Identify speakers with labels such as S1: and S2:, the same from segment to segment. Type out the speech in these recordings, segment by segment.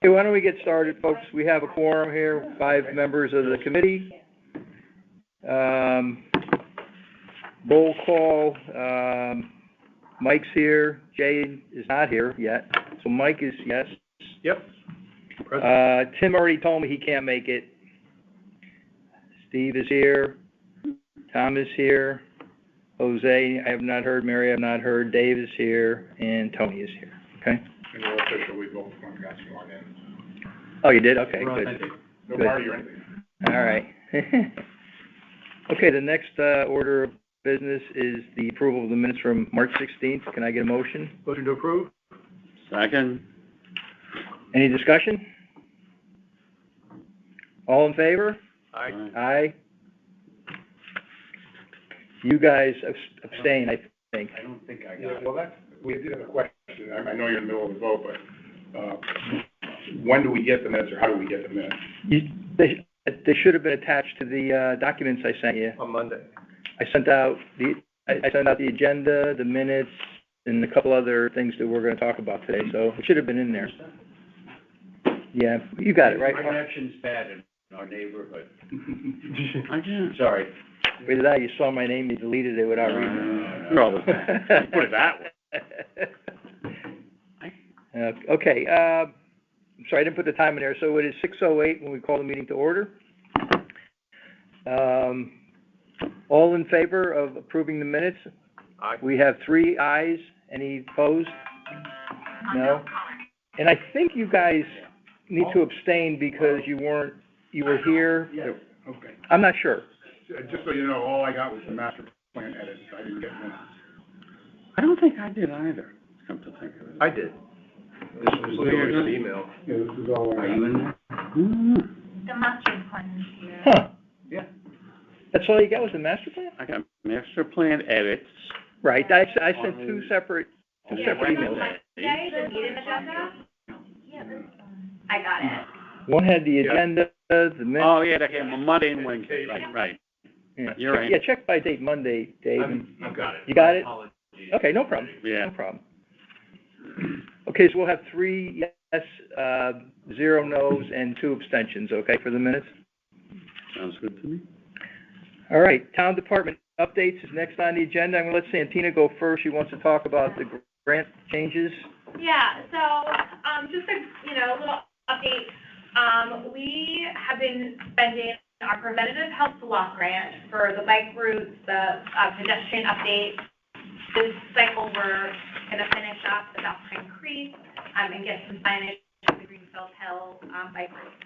S1: Okay, why don't we get started, folks? We have a quorum here, 5 members of the committee. Roll call, Mike's here, Jay is not here yet, so Mike is yes.
S2: Yep.
S1: Tim already told me he can't make it. Steve is here, Tom is here, Jose, I have not heard, Mary, I have not heard, Dave is here, and Tony is here, okay?
S2: And we're official, we both got sworn in.
S1: Oh, you did? Okay, good.
S2: No
S1: Good.
S2: party or anything.
S1: All right. Okay, the next order of business is the approval of the minutes from March 16th. Can I get a motion?
S2: Motion to approve?
S3: Second.
S1: Any discussion? All in favor?
S2: Aye.
S1: Aye. You guys abstain, I think.
S3: I don't think I got
S2: Yeah,
S3: it.
S2: well, we did have a question. I know you're in the middle of the vote, but, when do we get the minutes, or how do we get the minutes?
S1: They should have been attached to the documents I sent you.
S2: On Monday.
S1: I sent out the agenda, the minutes, and a couple other things that we're gonna talk about today, so it should have been in there. Yeah, you got it, right?
S3: My connection's bad in our neighborhood. I can't. Sorry.
S1: Wait, did you saw my name, you deleted it without reading it.
S3: You're all the time. Put it that way.
S1: Okay, sorry, I didn't put the time in there, so it is 6:08 when we call the meeting to order. All in favor of approving the minutes?
S2: Aye.
S1: We have 3 ayes. Any opposed? No? And I think you guys need to abstain because you were here.
S2: Yeah, okay.
S1: I'm not sure.
S2: Just so you know, all I got was the master plan edits. I didn't get minutes.
S3: I don't think I did either, come to think of it.
S2: I did. This was the email. Yeah, this is all.
S3: Are you in there?
S4: The master plan is here.
S1: Huh,
S2: Yeah.
S1: that's all you got was the master plan?
S3: I got master plan edits.
S1: Right, I sent two separate emails.
S4: Today, the meeting agenda? Yeah, this one. I got it.
S1: One had the agenda, the minutes.
S3: Oh, yeah, that came on Monday and Wednesday, right.
S1: Yeah.
S3: You're right.
S1: Yeah, check by date Monday, Dave.
S2: I've got it.
S1: You got it? Okay, no problem.
S3: Yeah.
S1: No problem. Okay, so we'll have 3 yes, 0 no's, and 2 abstentions, okay, for the minutes?
S3: Sounds good to me.
S1: All right, town department updates is next on the agenda. I'm gonna let Santina go first. She wants to talk about the grant changes.
S4: Yeah, so, just a, little update. We have been spending our preventative health block grant for the bike routes, the pedestrian update. This cycle, we're gonna finish up the Bell Pine Creek, and get some signage at the Greenfield Hill, bike route.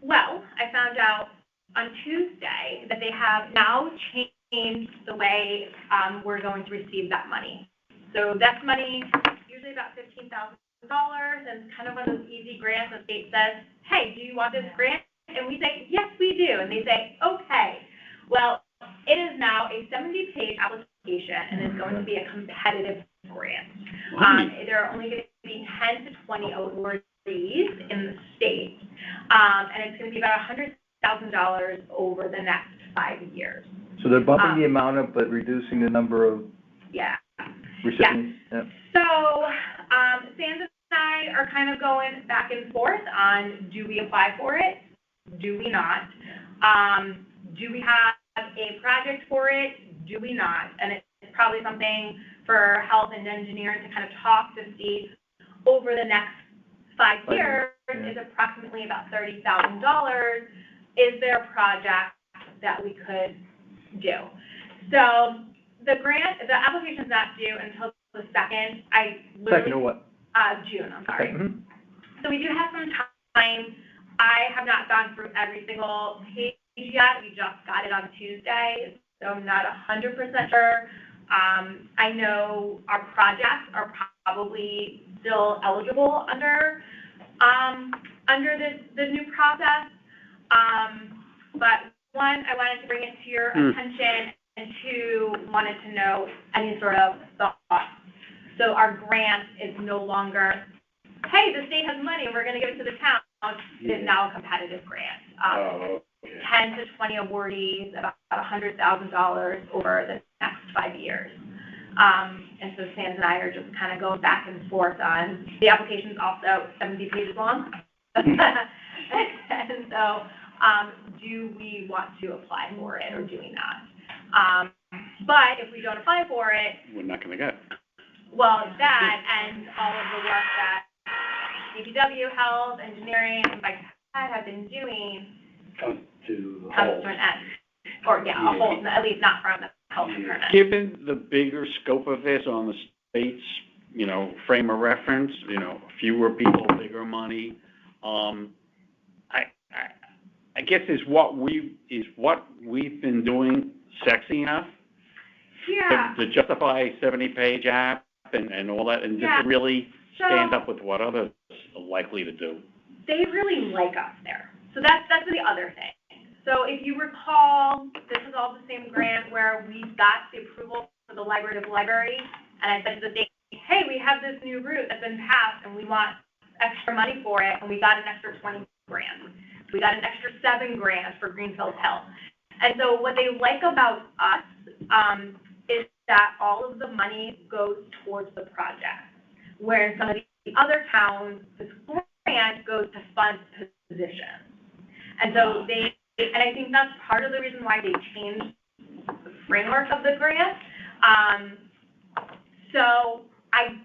S4: Well, I found out on Tuesday that they have now changed the way, we're going to receive that money. So that's money, usually about $15,000, and it's kind of one of those easy grants. The state says, hey, do you want this grant? And we say, yes, we do. And they say, okay. Well, it is now a 70-page application, and it's going to be a competitive grant. There are only going to be 10 to 20 awardees in the state, and it's going to be about $100,000 over the next 5 years.
S1: So they're bumping the amount up, but reducing the number of recipients?
S4: Yeah. So, Sands and I are kind of going back and forth on, do we apply for it? Do we not? Do we have a project for it? Do we not? And it's probably something for health and engineering to kind of talk to see over the next 5 years is approximately about $30,000. Is there a project that we could do? So the application's not due until the 2nd.
S1: Second of what?
S4: June, I'm sorry.
S1: Okay. Mm-hmm.
S4: So we do have some time. I have not gone through every single page yet. We just got it on Tuesday, so I'm not 100% sure. I know our projects are probably still eligible under the new process. But 1, I wanted to bring it to your attention, and 2, wanted to know any sort of thoughts. So our grant is no longer, hey, the state has money, we're going to give it to the town. It is now a competitive grant. 10 to 20 awardees, about $100,000 over the next 5 years. And so Sands and I are just kind of going back and forth on, the application's also 70 pages long. And so, do we want to apply for it or do we not? But if we don't apply for it,
S3: We're not gonna get it.
S4: well, that and all of the work that DPW, health, engineering, and bike have been doing
S5: Comes to a
S4: comes
S5: halt.
S4: to an end. Or, yeah, a whole, at least not from the health department.
S3: Given the bigger scope of this on the state's, frame of reference, fewer people, bigger money, I guess is what we've been doing sexy enough
S4: Yeah,
S3: to justify 70-page app and all that, and
S4: Yeah.
S3: just really
S4: So-
S3: stand up with what others are likely to do.
S4: they really like us there. So that's the other thing. So if you recall, this is all the same grant where we got the approval for the library to the library, and I said to the state, hey, we have this new route that's been passed, and we want extra money for it, and we got an extra 20 grand. We got an extra 7 grand for Greenfield Hill. And so what they like about us is that all of the money goes towards the project, where in some of the other towns, this grant goes to fund positions. And so and I think that's part of the reason why they changed the framework of the grant. So I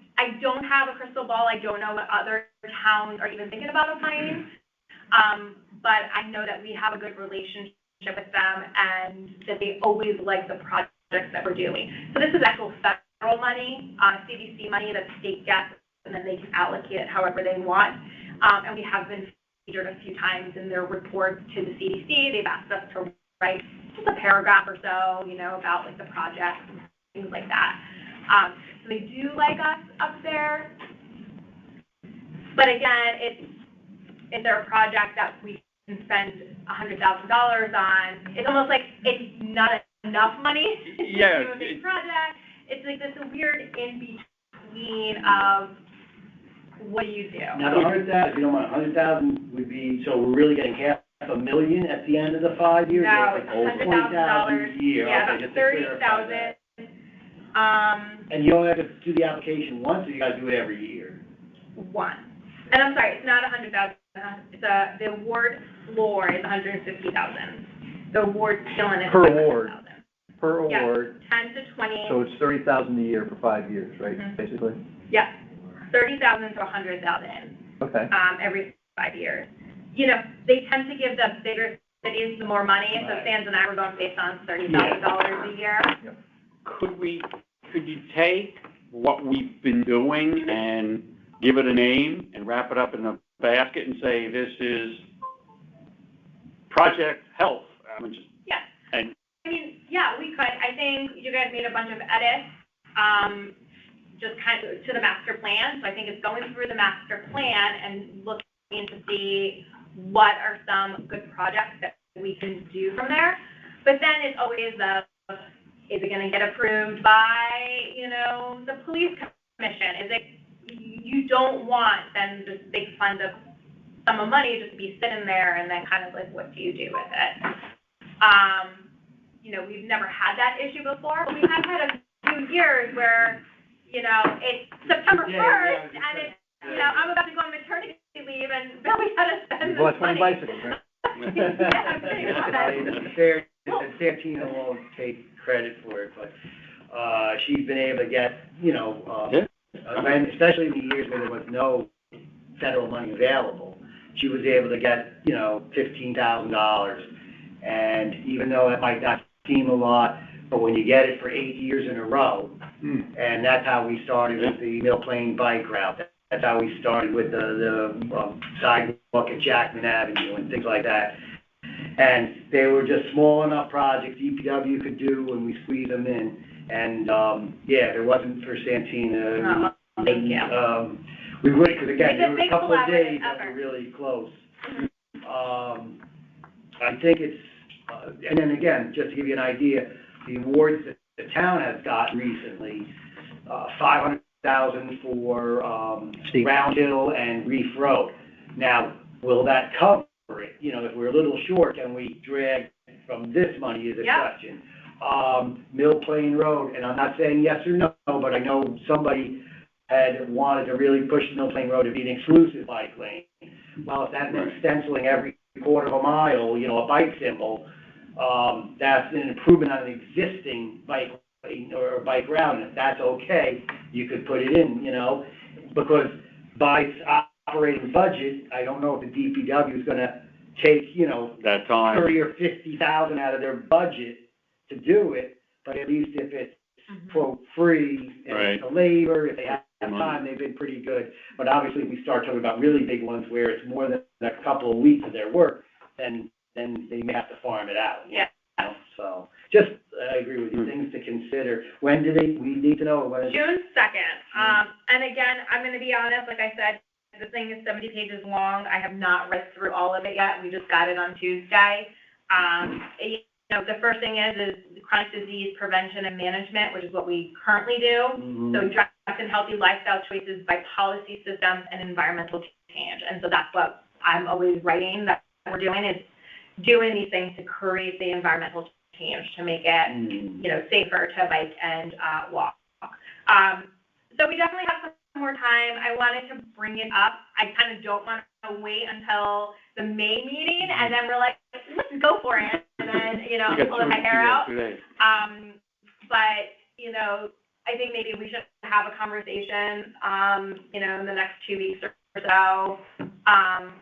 S4: don't have a crystal ball. I don't know what other towns are even thinking about applying. But I know that we have a good relationship with them and that they always like the projects that we're doing. So this is actual federal money, CDC money that the state gets, and then they can allocate it however they want. And we have been featured a few times in their reports to the CDC. They've asked us to write just a paragraph or so, about like the projects and things like that. So they do like us up there. But again, it's a project that we can spend $100,000 on. It's almost like it's not enough money to do a big project. It's like this weird in-between of what do you do?
S5: Now, the 100,000, if you don't mind, 100,000 would be, so we're really getting $500,000 at the end of the 5 years?
S4: No,
S5: Like
S4: it's
S5: $20,000 a year.
S4: Yeah,
S5: Okay,
S4: about
S5: just to clarify that.
S4: $30,000.
S5: And you only have to do the application once, or you gotta do it every year?
S4: One. And I'm sorry, it's not 100,000. It's the award floor is 150,000. The award ceiling is
S1: Per
S4: 500,000.
S1: award. Per award,
S4: 10 to 20.
S1: so it's 30,000 a year for 5 years, right,
S4: Mhm.
S1: basically?
S4: Yeah, 30,000 to 100,000.
S1: Okay.
S4: Every 5 years. They tend to give the bigger cities the more money. So
S5: Right.
S4: Sands and I were going based on $30,000 a year.
S3: Could you take what we've been doing and give it a name and wrap it up in a basket and say, this is Project Health?
S4: Yeah.
S3: And
S4: Yeah, we could. I think you guys made a bunch of edits, just kind of to the master plan. So I think it's going through the master plan and looking to see what are some good projects that we can do from there. But then it's always is it going to get approved by, the police commission? Is it, you don't want then this big fund of sum of money just to be sitting there and then kind of like, what do you do with it? We've never had that issue before. We have had a few years where, it's September 1st and it's, I'm about to go on maternity leave and Billy had to spend
S1: You
S4: this
S1: bought 20
S4: money.
S1: bicycles, right?
S4: Yeah, pretty much.
S5: Sarah won't take credit for it, but, she's been able to get, and especially in the years when there was no federal money available, she was able to get, $15,000. And even though it might not seem a lot, but when you get it for 8 years in a row, and that's how we started with the Mill Plain bike route. That's how we started with the sidewalk at Jackman Avenue and things like that. And they were just small enough projects DPW could do when we squeezed them in. And, if it wasn't for Santina,
S4: Thank you.
S5: we would, because again,
S4: It's a
S5: there were a
S4: big
S5: couple of
S4: collaborative
S5: days that were
S4: effort.
S5: really close. I think it's, and then again, just to give you an idea, the awards that the town has gotten recently, $500,000 for,
S1: Steve.
S5: Round Hill and Reef Road. Now, will that cover it? If we're a little short, can we drag from this money is a
S4: Yeah.
S5: question. Mill Plain Road, and I'm not saying yes or no, but I know somebody had wanted to really push Mill Plain Road to be an exclusive bike lane. Well, if that meant stenciling every quarter of a mile, a bike symbol, that's an improvement on an existing bike lane or bike route, and if that's okay, you could put it in, because by operating budget, I don't know if the DPW is gonna take,
S3: that time.
S5: 30 or 50,000 out of their budget to do it, but at least if it's, quote, free, and it's the labor, if they have time, they've been pretty good. But obviously, if we start talking about really big ones where it's more than a couple of weeks of their work, then they may have to farm it out.
S4: Yeah.
S5: So, just, I agree with you, things to consider. When do we need to know? When is
S4: June 2nd. And again, I'm gonna be honest, like I said, the thing is 70 pages long. I have not read through all of it yet. We just got it on Tuesday. The first thing is chronic disease prevention and management, which is what we currently do. So we direct and healthy lifestyle choices by policy systems and environmental change. And so that's what I'm always writing that we're doing, is doing these things to create the environmental change to make it, safer to bike and walk. So we definitely have some more time. I wanted to bring it up. I kind of don't want to wait until the May meeting, and then we're like, let's go for it, and then, pull my hair out. But, I think maybe we should have a conversation, in the next 2 weeks or so.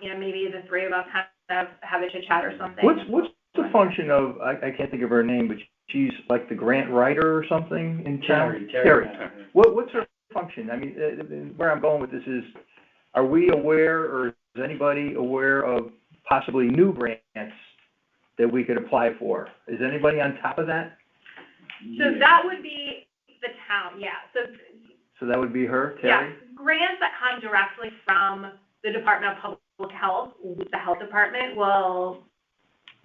S4: Maybe the three of us kind of have a chit chat or something.
S1: What's the function of, I can't think of her name, but she's like the grant writer or something in town? Terry. What's her function? I mean, where I'm going with this is, are we aware, or is anybody aware of possibly new grants that we could apply for? Is anybody on top of that?
S4: So that would be the town, yeah.
S1: So that would be her, Terry?
S4: Yeah, grants that come directly from the Department of Public Health, the health department will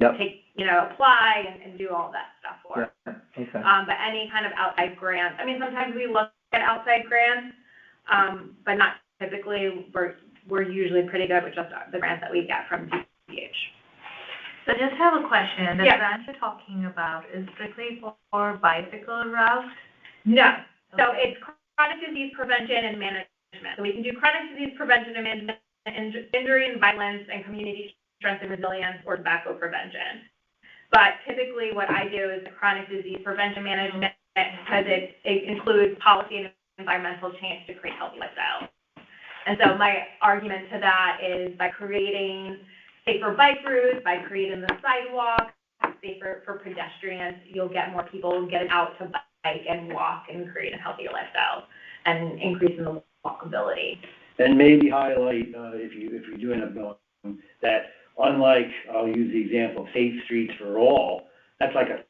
S4: take, apply and do all that stuff for.
S1: Yeah. Okay.
S4: But any kind of outside grants, sometimes we look at outside grants, but not typically. We're usually pretty good with just the grants that we get from DPH.
S6: So just have a question. The
S4: Yeah.
S6: grant you're talking about is strictly for bicycle routes?
S4: No. So it's chronic disease prevention and management. So we can do chronic disease prevention and management, injury and violence, and community strength and resilience, or tobacco prevention. But typically what I do is the chronic disease prevention management, because it includes policy and environmental change to create healthy lifestyles. And so my argument to that is by creating safer bike routes, by creating the sidewalk, safer for pedestrians, you'll get more people getting out to bike and walk and create a healthier lifestyle and increasing the walkability.
S5: And maybe highlight, if you do end up going, that unlike, I'll use the example of Safe Streets for All, that's like a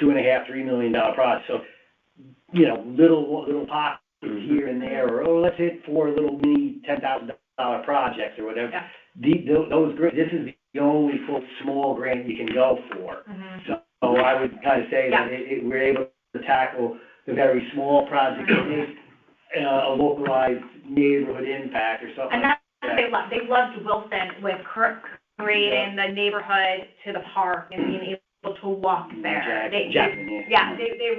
S5: $2.5–3 million project. So, little pockets here and there, or let's hit 4 little mini $10,000 projects or whatever.
S4: Yeah.
S5: Those grants, this is the only small grant you can go for. So I would kind of say that we're able to tackle the very small projects that make a localized neighborhood impact or something.
S4: And that's what they loved. They loved Wilson with creating the neighborhood to the park and being able to walk there. They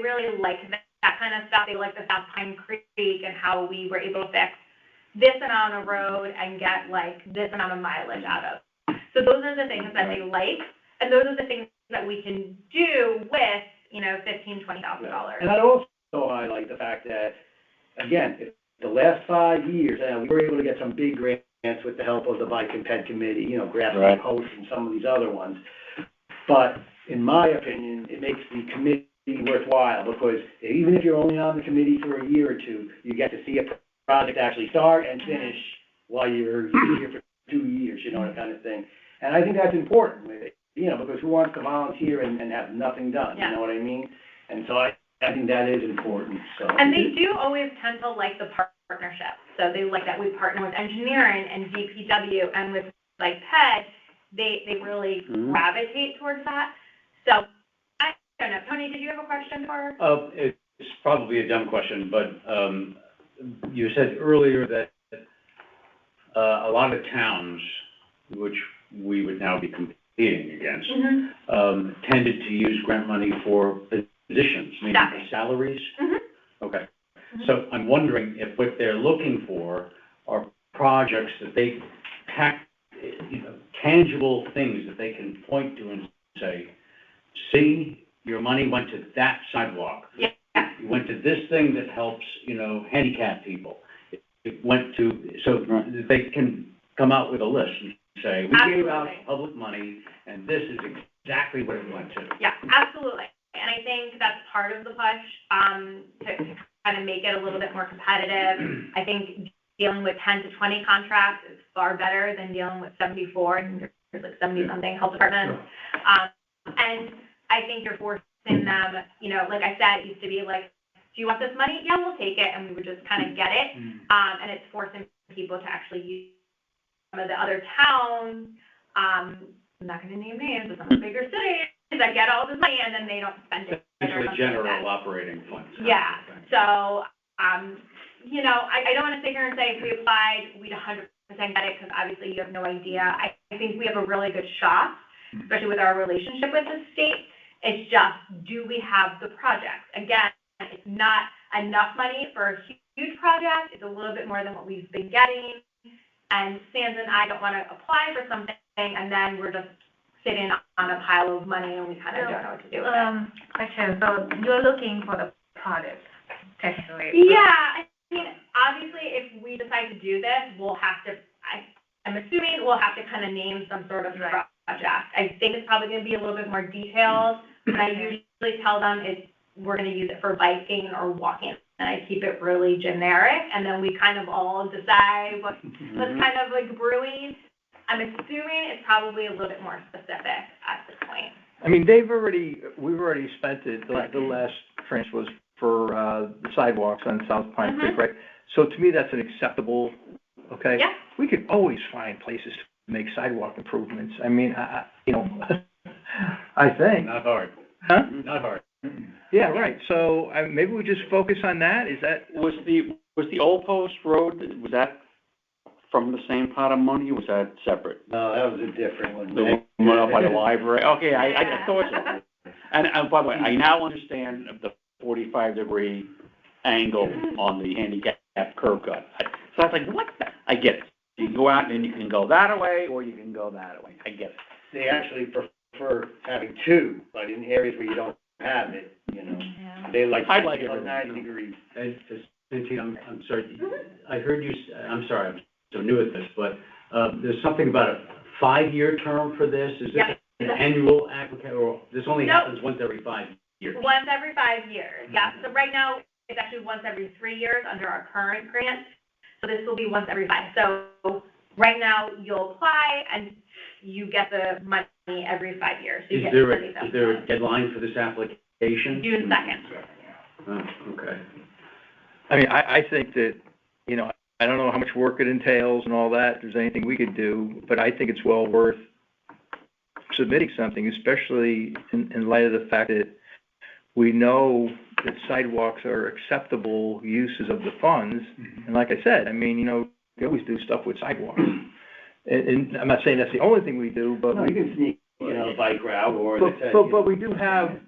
S4: really like that kind of stuff. They like the South Pine Creek and how we were able to fix this amount of road and get like this amount of mileage out of. So those are the things that they like, and those are the things that we can do with, $15,000–$20,000.
S5: And I'd also highlight the fact that, again, the last 5 years, we were able to get some big grants with the help of the Bike and Ped Committee, Grassroots Post and some of these other ones. But in my opinion, it makes the committee worthwhile, because even if you're only on the committee for a year or two, you get to see a project actually start and finish while you're here for 2 years, that kind of thing. And I think that's important, because who wants to volunteer and have nothing done, you know what I mean? And so I think that is important. So.
S4: And they do always tend to like the partnership. So they like that we partner with engineering and DPW and with like PED, they really gravitate towards that. So I don't know. Tony, did you have a question for?
S7: It's probably a dumb question, but you said earlier that a lot of towns, which we would now be competing against, tended to use grant money for positions, maybe
S4: Exactly.
S7: the salaries?
S4: Mhm.
S7: Okay. So I'm wondering if what they're looking for are projects that they pack, tangible things that they can point to and say, see, your money went to that sidewalk.
S4: Yeah.
S7: It went to this thing that helps, handicapped people. It went to, so that they can come out with a list and say, we gave out
S4: Absolutely.
S7: public money, and this is exactly what it went to.
S4: Yeah, absolutely. And I think that's part of the push, to kind of make it a little bit more competitive. I think dealing with 10 to 20 contracts is far better than dealing with 74, and there's like 70-something health departments. And I think you're forcing them, like I said, it used to be like, do you want this money? Yeah, we'll take it, and we would just kind of get it. And it's forcing people to actually use some of the other towns, I'm not going to name names, but some of the bigger cities that get all this money and then they don't spend it.
S7: Essentially general operating funds.
S4: Yeah, so, I don't want to sit here and say if we applied, we'd 100% get it, because obviously you have no idea. I think we have a really good shot, especially with our relationship with the state. It's just, do we have the projects? Again, it's not enough money for a huge project. It's a little bit more than what we've been getting. And Sands and I don't want to apply for something and then we're just sitting on a pile of money and we kind of don't know what to do with it.
S6: Question, so you're looking for the project, technically?
S4: Yeah, I mean, obviously, if we decide to do this, we'll have to, I'm assuming we'll have to kind of name some sort of project. I think it's probably going to be a little bit more detailed, but I usually tell them we're going to use it for biking or walking, and I keep it really generic, and then we kind of all decide what's kind of like brewing. I'm assuming it's probably a little bit more specific at this point.
S1: I mean, we've already spent it, the last tranche was for, the sidewalks on South Pine Creek, right? So to me, that's an acceptable, okay?
S4: Yeah.
S1: We could always find places to make sidewalk improvements. I mean, I think.
S7: Not hard.
S1: Huh?
S7: Not hard.
S1: Yeah, right. So, maybe we just focus on that, is that?
S3: Was the Old Post Road, was that from the same pot of money, or was that separate?
S5: No, that was a different one.
S3: The one up by the library? Okay, I thought so. And by the way, I now understand the 45-degree angle on the handicap curb cut. So I was like, what the? I get it. You can go out and then you can go that way, or you can go that way. I get it.
S5: They actually prefer having two, but in areas where you don't have it, they like.
S3: I'd like it.
S5: 90 degrees.
S7: And, Cynthia, I'm sorry, I heard you, I'm sorry, I'm so new at this, but, there's something about a 5-year term for this? Is
S4: Yep.
S7: it an annual application, or this only happens once every 5 years?
S4: Once every 5 years, yeah. So right now, it's actually once every 3 years under our current grant. So this will be once every 5. So right now, you'll apply and you get the money every 5 years. So you
S7: Is
S4: get
S7: there a deadline for this application?
S4: June 2nd.
S7: Oh, okay.
S1: I mean, I think that, I don't know how much work it entails and all that, if there's anything we could do, but I think it's well worth submitting something, especially in light of the fact that we know that sidewalks are acceptable uses of the funds. And like I said, I mean, we always do stuff with sidewalks. And I'm not saying that's the only thing we do, but
S5: You can sneak, a bike route or.
S1: but we do have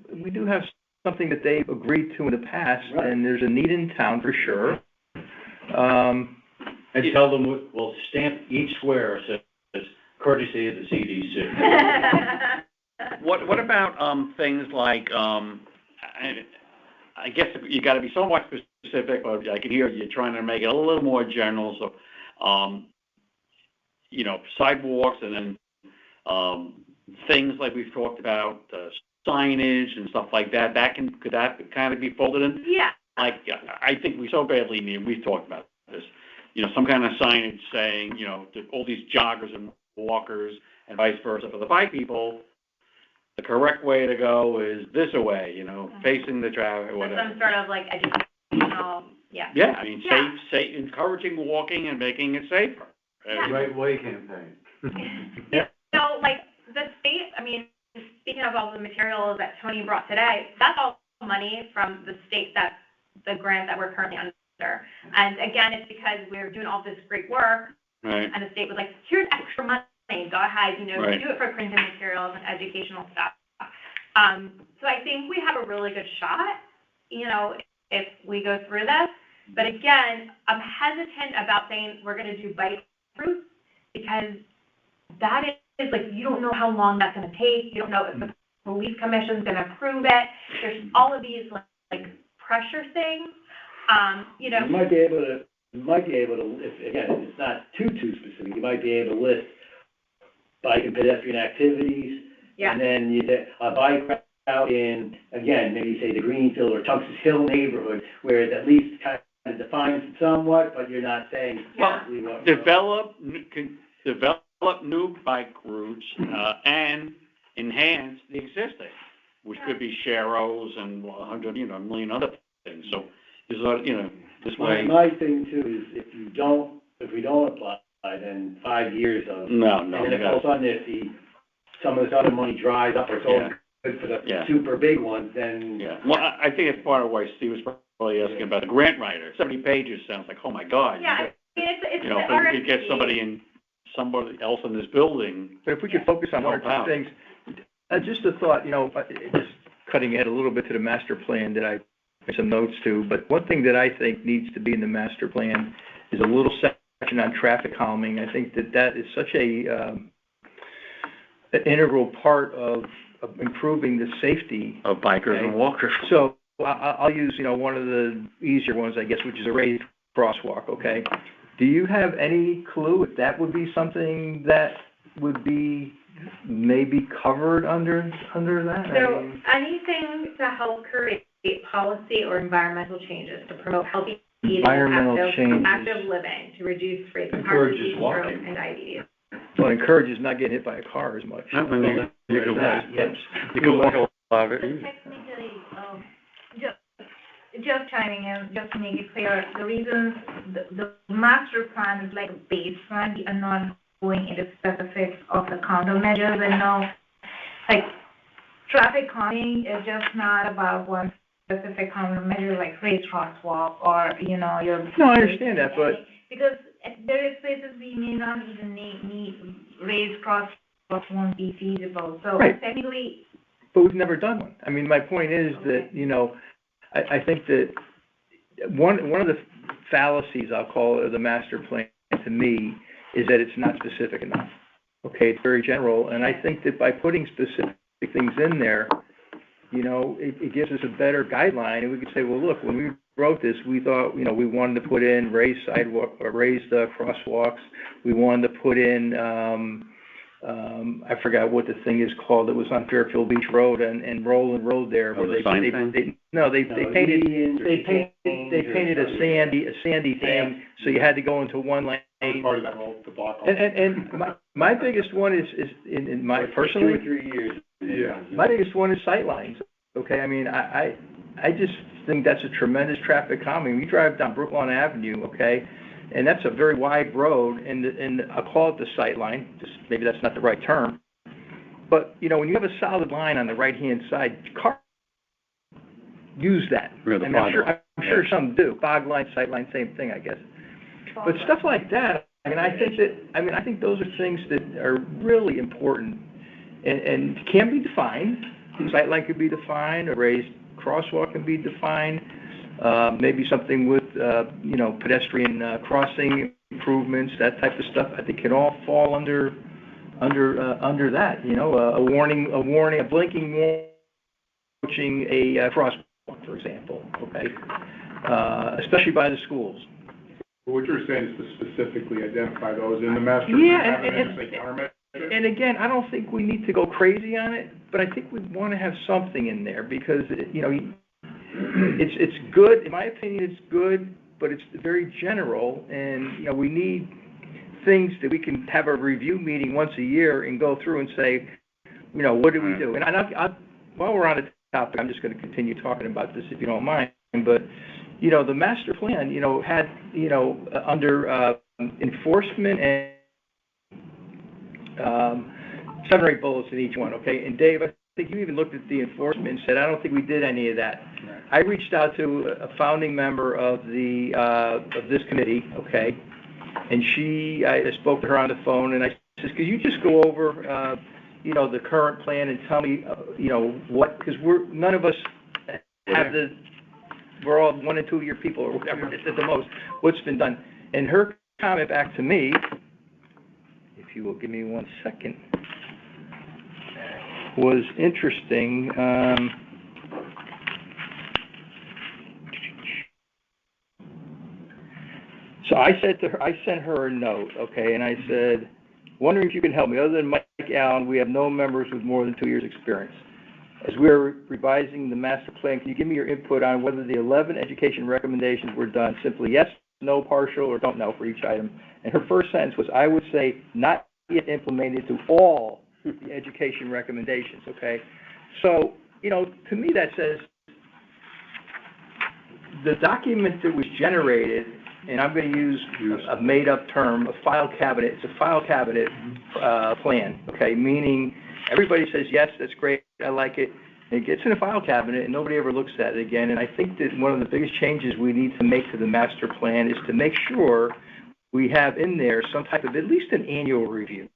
S1: something that they've agreed to in the past,
S5: Right.
S1: and there's a need in town for sure.
S7: And tell them we'll stamp each square as courtesy of the CDC.
S3: What about things like, I guess you got to be somewhat specific, but I can hear you trying to make it a little more general. So, sidewalks and then things like we've talked about, signage and stuff like that. Could that kind of be folded in?
S4: Yeah.
S3: Like, I think we so badly need. We've talked about this. Some kind of signage saying, to all these joggers and walkers and vice versa. For the bike people, the correct way to go is this way, facing the traffic, or whatever.
S4: Some sort of like educational, yeah.
S3: Yeah, I mean, safe, encouraging walking and making it safer.
S4: Yeah.
S7: Right way campaign.
S4: Like the state, I mean, speaking of all the materials that Tony brought today, that's all money from the state, the grant that we're currently under. And again, it's because we're doing all this great work,
S3: Right.
S4: and the state was like, here's extra money, go ahead,
S3: Right.
S4: do it for printed materials and educational stuff. So I think we have a really good shot, if we go through this. But again, I'm hesitant about saying we're gonna do bike routes, because that is like, you don't know how long that's gonna take, you don't know if the police commission's gonna approve it. There's all of these like pressure things,
S5: You might be able to, if, again, it's not too specific, you might be able to list bike and pedestrian activities.
S4: Yeah.
S5: And then a bike route in, again, maybe say the Greenfield or Tungus Hill neighborhood, where it at least kind of defines it somewhat, but you're not saying.
S3: Well, develop new bike routes, and enhance the existing, which could be Sharrows and 100, a million other things. So, this way.
S5: My thing too is if we don't apply, then 5 years of.
S3: No.
S5: And then if all of a sudden some of this other money dries up, or it's all good for the super big ones, then.
S3: Yeah, well, I think it's part of why Steve was probably asking about the grant writer. 70 pages sounds like, oh my God.
S4: Yeah, it's
S3: if we could get somebody else in this building.
S1: But if we could focus on one or two things, just a thought, just cutting ahead a little bit to the master plan that I made some notes to, but one thing that I think needs to be in the master plan is a little section on traffic calming. I think that is such an integral part of improving the safety
S3: of bikers and walkers.
S1: So I'll use, one of the easier ones, I guess, which is a raised crosswalk, okay? Do you have any clue if that would be something that would be maybe covered under that?
S4: So anything to help create policy or environmental changes to promote healthy eating, active living, to reduce rates of heart disease, stroke, and diabetes.
S1: Well, it encourages not getting hit by a car as much.
S3: You can walk a lot of it.
S6: Technically, just chiming in, just to make it clear, the reason the master plan is like a baseline. We are not going into specifics of the countermeasures, and no, like traffic calming is just not about one specific countermeasure like raised crosswalk or your.
S1: No, I understand that, but
S6: because there is places we may not even need raised crosswalks, won't be feasible. So technically.
S1: But we've never done one. I mean, my point is that I think that one of the fallacies, I'll call it, of the master plan to me is that it's not specific enough. Okay, it's very general, and I think that by putting specific things in there, it gives us a better guideline, and we could say, well, look, when we wrote this, we thought, we wanted to put in raised sidewalk or raised crosswalks. We wanted to put in, I forgot what the thing is called. It was on Fairfield Beach Road and Roland Road there.
S3: Oh, the sign thing?
S1: They painted a sandy thing, so you had to go into one lane.
S2: Part of that whole debacle.
S1: And my biggest one is in my personally.
S5: 2 or 3 years.
S2: Yeah.
S1: My biggest one is sightlines. Okay, I mean, I just think that's a tremendous traffic calming. We drive down Brookline Avenue, okay, and that's a very wide road, and I'll call it the sight line. Just maybe that's not the right term, but when you have a solid line on the right-hand side, cars use that. I'm sure some do. Bog line, sight line, same thing, I guess. But stuff like that, I think those are things that are really important and can be defined. Sight line could be defined, a raised crosswalk can be defined, maybe something with, pedestrian crossing improvements, that type of stuff. I think can all fall under that. A warning, a blinking warning, approaching a crosswalk, for example. Okay, especially by the schools.
S2: What you're saying is to specifically identify those in the master plan.
S1: And again, I don't think we need to go crazy on it, but I think we want to have something in there because, it's good, in my opinion, it's good, but it's very general, and, we need things that we can have a review meeting once a year and go through and say, what do we do? And while we're on the topic, I'm just going to continue talking about this if you don't mind, but, the master plan, had, under enforcement and 7 or 8 bullets in each one, okay? And Dave, I think you even looked at the enforcement and said, I don't think we did any of that. Right. I reached out to a founding member of of this committee, okay? And I spoke to her on the phone, and I said, could you just go over, you know, the current plan and tell me, you know, what, because none of us have we're all 1 and 2 year people or whatever it is at the most, what's been done. And her comment back to me, if you will give me 1 second, was interesting. So I said to her, I sent her a note, okay, and I said, wondering if you can help me. Other than Mike Allen, we have no members with more than 2 years' experience. As we're revising the master plan, can you give me your input on whether the 11 education recommendations were done simply yes, no, partial, or don't know for each item? And her first sentence was, I would say, not yet implemented to all the education recommendations, okay? So, you know, to me that says the document that was generated, and I'm going to use a made-up term, a file cabinet. It's a file cabinet plan, okay? Meaning everybody says, yes, that's great, I like it. And it gets in a file cabinet, and nobody ever looks at it again. And I think that one of the biggest changes we need to make to the master plan is to make sure we have in there some type of, at least an annual review,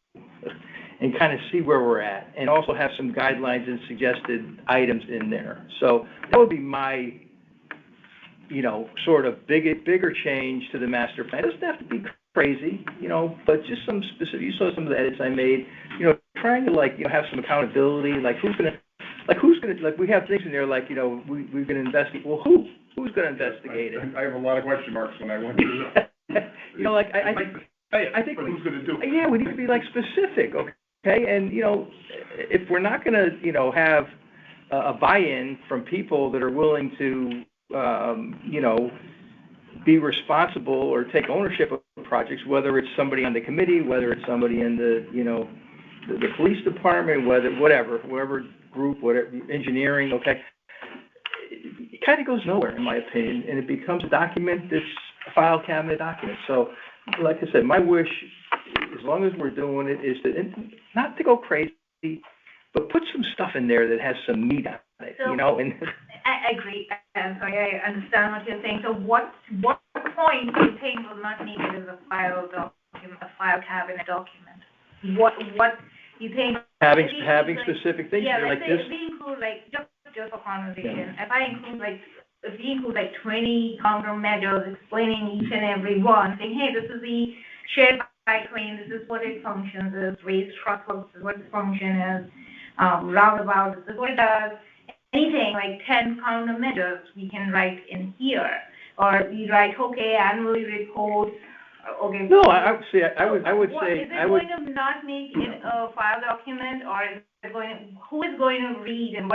S1: and kind of see where we're at, and also have some guidelines and suggested items in there. So that would be my, you know, sort of bigger change to the master plan. It doesn't have to be crazy, you know, but just some specific, you saw some of the edits I made, you know, trying to, like, you know, have some accountability, like who's gonna, we have things in there like, you know, we're gonna investigate, well, who's gonna investigate it?
S2: I have a lot of question marks when I went through that.
S1: You know, like, I think
S2: But who's gonna do it?
S1: Yeah, we need to be, like, specific, okay? And, you know, if we're not gonna, you know, have a buy-in from people that are willing to, you know, be responsible or take ownership of projects, whether it's somebody on the committee, whether it's somebody in the, you know, the police department, whatever group, whatever, engineering, okay, it kind of goes nowhere, in my opinion, and it becomes a document that's a file cabinet document. So, like I said, my wish, as long as we're doing it, is to, not to go crazy, but put some stuff in there that has some meat on it, you know, and...
S6: I agree, I'm sorry, I understand what you're saying. So what point do you think will not need it as a file document, a file cabinet document? What you think?
S1: Having specific things
S6: yeah,
S1: there like
S6: say
S1: this.
S6: If we include, like, just for conversation, if we include 20 countermeasures explaining each and every one, saying, hey, this is the shared bike lane, this is what it functions as, raised crosswalks, this is what its function is, roundabout, this is what it does. Anything like 10 countermeasures we can write in here, or we write, okay, annually report, okay.
S1: No, I would say,
S6: Is it going to not make it a file document, or is it who is going to read and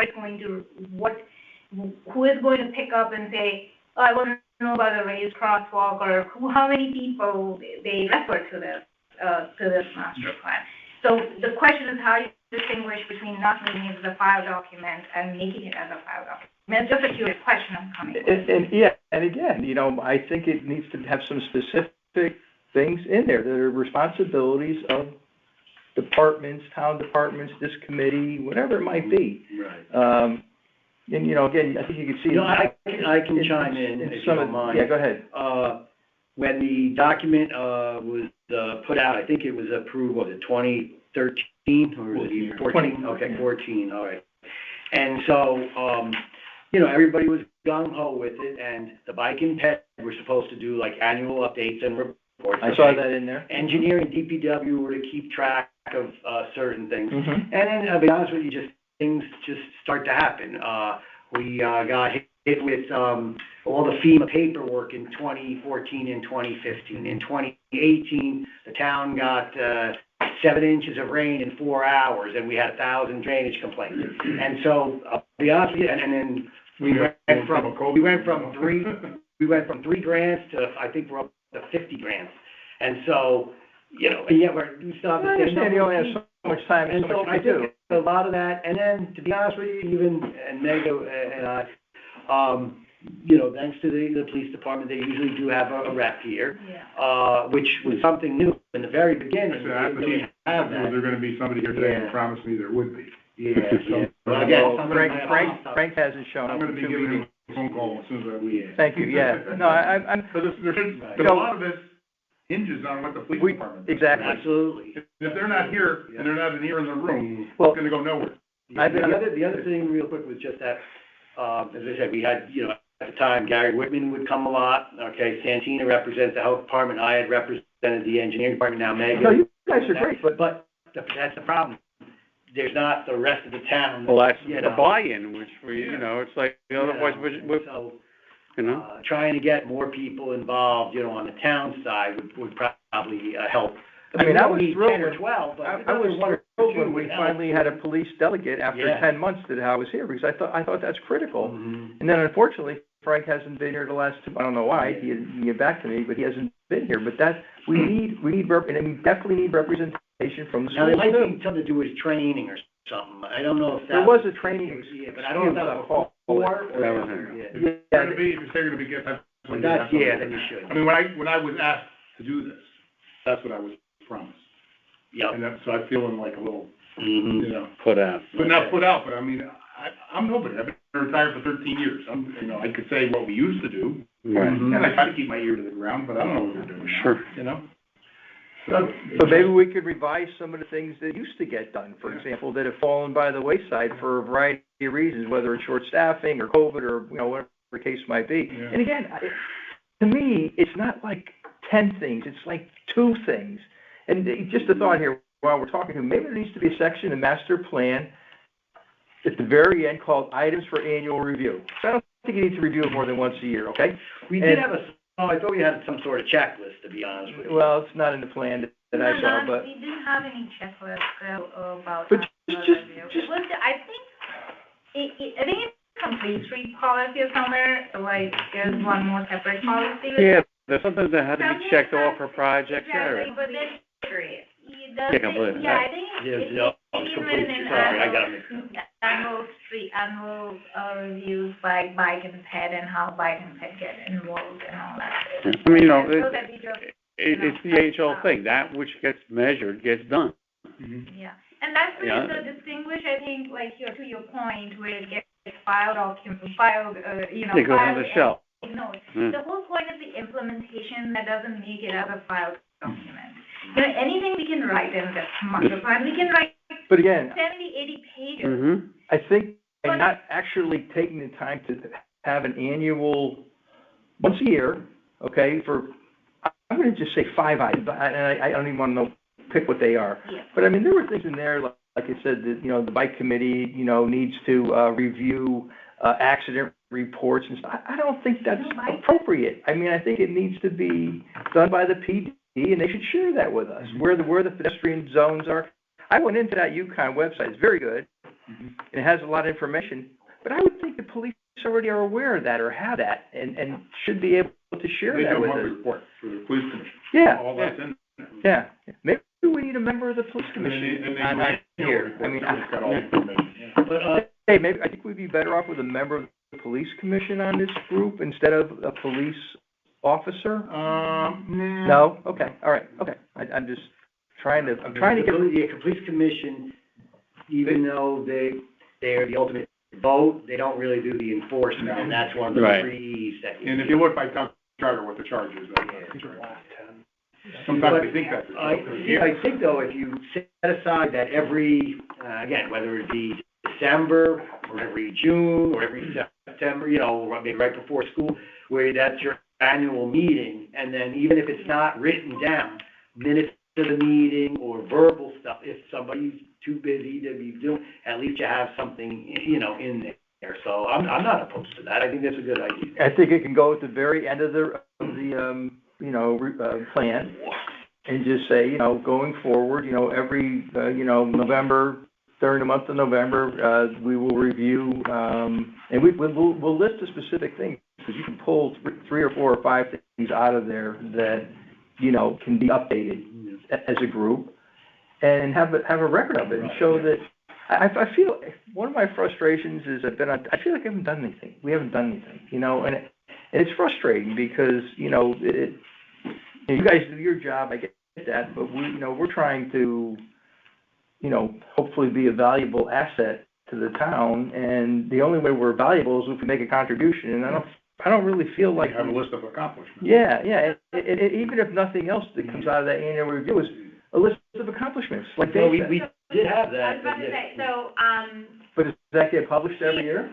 S6: who is going to pick up and say, oh, I want to know about a raised crosswalk, or how many people they refer to this master plan? So the question is how you distinguish between not making it as a file document and making it as a file document. I mean, it's just a curious question I'm coming with.
S1: And again, you know, I think it needs to have some specific things in there that are responsibilities of departments, town departments, this committee, whatever it might be.
S5: Right.
S1: And, you know, again, I think you can see...
S5: You know, I can chime in if you don't mind.
S1: Yeah, go ahead.
S5: When the document was put out, I think it was approved, was it 2013 or was it 14? Okay, 14, all right. And so, you know, everybody was gung-ho with it, and the bike and pet were supposed to do like annual updates and reports.
S1: I saw that in there.
S5: Engineering, DPW were to keep track of certain things.
S1: Mm-hmm.
S5: And then, I'll be honest with you, things just start to happen. We got hit with all the FEMA paperwork in 2014 and 2015. In 2018, the town got 7 inches of rain in 4 hours, and we had 1,000 drainage complaints. And so, I'll be honest with you, and then we went from 3 grants to, I think we're up to 50 grants. And so, you know, and yet we still have the same number.
S1: You only have so much time and so much to do.
S5: I think a lot of that, and then, to be honest with you, even, and Meg and I, you know, thanks to the police department, they usually do have a rep here, which was something new in the very beginning.
S2: I didn't have that. Was there gonna be somebody here today and promised me there would be?
S5: Yeah.
S2: Well,
S5: again,
S1: Frank hasn't shown up.
S2: I'm gonna be giving him a phone call as soon as I leave.
S1: Thank you, yeah. No, I'm...
S2: So there's a lot of this hinges on what the police department does.
S1: Exactly.
S5: Absolutely.
S2: If they're not here, and they're not here in the room,
S1: Well-
S2: it's gonna go nowhere.
S5: The other thing real quick was just that, as I said, we had, you know, at the time, Gary Whitman would come a lot, okay, Santina represents the health department, I had represented the engineering department, now Megan.
S1: No, you guys are great, but
S5: That's the problem. There's not the rest of the town.
S3: Well, that's
S5: you
S3: the
S5: know.
S3: buy-in, which we, you know, it's like, otherwise,
S5: So,
S3: you know?
S5: trying to get more people involved, you know, on the town side would probably help.
S1: I mean,
S5: we
S1: I
S5: don't
S1: was
S5: need
S1: thrilled
S5: 10 or
S1: when-
S5: 12, but
S1: I was thrilled when we finally had a police delegate after
S5: Yeah.
S1: 10 months that I was here, because I thought that's critical.
S5: Mhm.
S1: And then unfortunately, Frank hasn't been here the last two, I don't know why, he didn't get back to me, but he hasn't been here. But we need, and we definitely need representation from the
S5: Now, there
S1: schools
S5: might
S1: too.
S5: be something to do with training or something, I don't know if that.
S1: There was a training
S5: Yeah, but I don't know if that was before or
S3: That was
S5: after.
S3: it.
S5: Yeah.
S2: If they're gonna be, if they're gonna be, that's when you have to-
S5: Then you should.
S2: I mean, when I was asked to do this, that's what I was promised.
S5: Yep.
S2: And that's, so I feel like a little,
S5: Mhm.
S2: you know,
S3: Put out.
S2: but not put out, but I mean, I'm nobody, I've been retired for 13 years, you know, I could say what we used to do,
S3: Right.
S2: and I try to keep my ear to the ground, but I don't know what they're doing now,
S3: Sure.
S2: you know?
S1: So maybe we could revise some of the things that used to get done, for example, that have fallen by the wayside for a variety of reasons, whether it's short staffing or COVID or, you know, whatever the case might be.
S2: Yeah.
S1: And again, to me, it's not like 10 things, it's like 2 things. And just a thought here, while we're talking, maybe there needs to be a section in the master plan at the very end called items for annual review. So I don't think you need to review it more than once a year, okay?
S5: We did have I thought we had some sort of checklist, to be honest with you.
S1: Well, it's not in the plan that I saw, but.
S6: We didn't have any checklist about.
S1: But
S6: our
S1: just-
S6: review. It was, I think it's some police street policy or somewhere, so like, there's one more separate policy.
S3: Yeah, there's something that had to be checked off for projects,
S6: Exactly,
S3: yeah.
S6: but then, it does,
S3: Yeah, completely.
S6: yeah, I think
S5: Yeah,
S6: it's
S5: no,
S6: even
S5: completely,
S6: in
S5: sorry, I got it.
S6: annual reviews by bike and pet and how bike and pet get involved and all that.
S3: I mean, you know,
S6: So that we just,
S3: it's the age-old thing, that which gets measured gets done.
S6: yeah, and that's where
S3: Yeah.
S6: the distinguish, I think, like, to your point, where it gets filed, you know.
S3: It goes on
S6: filed
S3: the shelf.
S6: and ignored.
S3: Mm.
S6: The whole point is the implementation that doesn't make it as a filed document. You know, anything we can write in this master plan, we can write
S1: But again,
S6: 70, 80 pages.
S3: Mm-hmm.
S1: I think by not actually taking the time to have an annual, once a year, okay, I'm gonna just say 5 items, and I don't even wanna know, pick what they are.
S6: Yeah.
S1: But I mean, there were things in there, like I said, that, you know, the bike committee, you know, needs to, review, accident reports and stuff. I don't think that's appropriate. I mean, I think it needs to be done by the PD, and they should share that with us, where the pedestrian zones are. I went into that UConn website, it's very good, and it has a lot of information, but I would think the police already are aware of that or have that, and should be able to share
S2: They
S1: that
S2: do a
S1: with
S2: monthly
S1: us.
S2: report for the police commission.
S1: Yeah,
S2: All that's in there.
S1: yeah. Maybe we need a member of the police
S2: And then
S1: commission
S2: they
S1: on
S2: do an annual
S1: here.
S2: report,
S1: I mean,
S2: so it's got all the information, yeah.
S5: But,
S1: hey, maybe, I think we'd be better off with a member of the police commission on this group instead of a police officer? No? Okay, all right, okay. I'm just trying to get.
S5: The police commission, even though they're the ultimate vote, they don't really do the enforcement, and that's one of the
S3: Right.
S5: trees that.
S2: And if you look by town charter, what the charge is, sometimes we think that's.
S5: I think though, if you set aside that every, again, whether it be December, or every June, or every September, you know, maybe right before school, where that's your annual meeting, and then even if it's not written down, minutes of the meeting or verbal stuff, if somebody's too busy to be doing, at least you have something, you know, in there. So I'm not opposed to that. I think that's a good idea.
S1: I think it can go at the very end of the plan, and just say, you know, going forward, you know, every, November, during the month of November, we will review, and we'll list the specific things, because you can pull 3 or 4 or 5 things out of there that, you know, can be updated as a group, and have a record of it, and show that, I feel, one of my frustrations is I feel like I haven't done anything. We haven't done anything, you know, and it's frustrating because, you know, you guys do your job, I get that, but we're trying to, you know, hopefully be a valuable asset to the town, and the only way we're valuable is if we make a contribution, and I I don't really feel like.
S2: You have a list of accomplishments.
S1: Yeah, even if nothing else that comes out of that annual review is a list of accomplishments, like
S5: Well,
S1: Dave said.
S5: we did have
S4: I
S5: that,
S4: was about to say, so,
S1: But does that get published every year?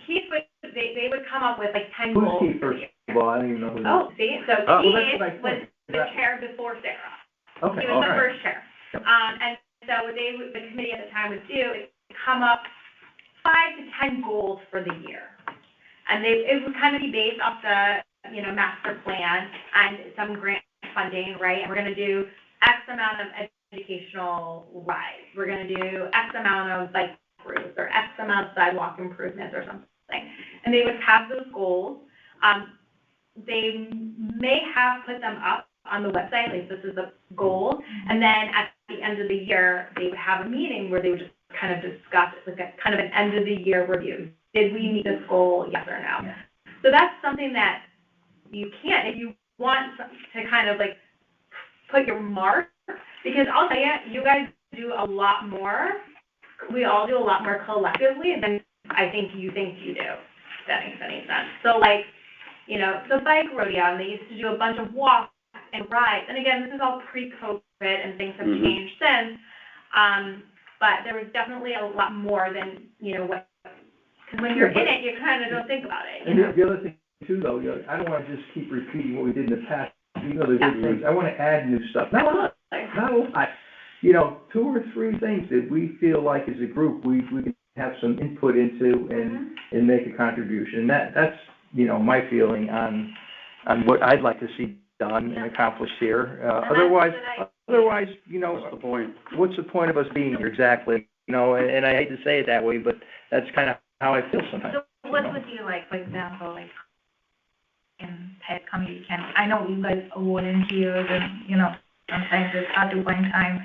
S4: Keith would, they would come up with like 10
S1: Who's
S4: goals.
S1: Keith first of all? I don't even know who that is.
S4: Oh, see, so
S1: Oh, well, that's
S4: Keith
S1: what I
S4: was
S1: thought.
S4: the chair before Sarah.
S1: Okay,
S4: He
S1: all
S4: was the
S1: right.
S4: first chair.
S1: Yep.
S4: And so what the committee at the time would do is come up 5 to 10 goals for the year. And it would kind of be based off the, master plan and some grant funding, right? And we're gonna do X amount of educational rides. We're gonna do X amount of bike routes or X amount of sidewalk improvements or something. And they would have those goals. They may have put them up on the website, like this is a goal, and then at the end of the year, they would have a meeting where they would just kind of discuss, like a kind of an end of the year review. Did we meet this goal, yes or no?
S1: Yeah.
S4: So that's something that you can, if you want to kind of like put your mark, because I'll tell you, you guys do a lot more, we all do a lot more collectively than I think you do, if that makes any sense. So like, the bike rodeo, and they used to do a bunch of walks and rides, and again, this is all pre-COVID, and things have changed since, but there was definitely a lot more than, what, because when you're in it, you kind of don't think about it,
S1: And the other thing too, though, I don't want to just keep repeating what we did in the past, there's good things. I want to add new stuff. Not a lot. 2 or 3 things that we feel like as a group, we can have some input into and make a contribution. And that's, my feeling on what I'd like to see done and accomplished here. Otherwise, what's the point? What's the point of us being here exactly? And I hate to say it that way, but that's kind of how I feel sometimes.
S6: So what would you like, for example, like in pet community camp? I know you guys are volunteers and, sometimes it's hard to find time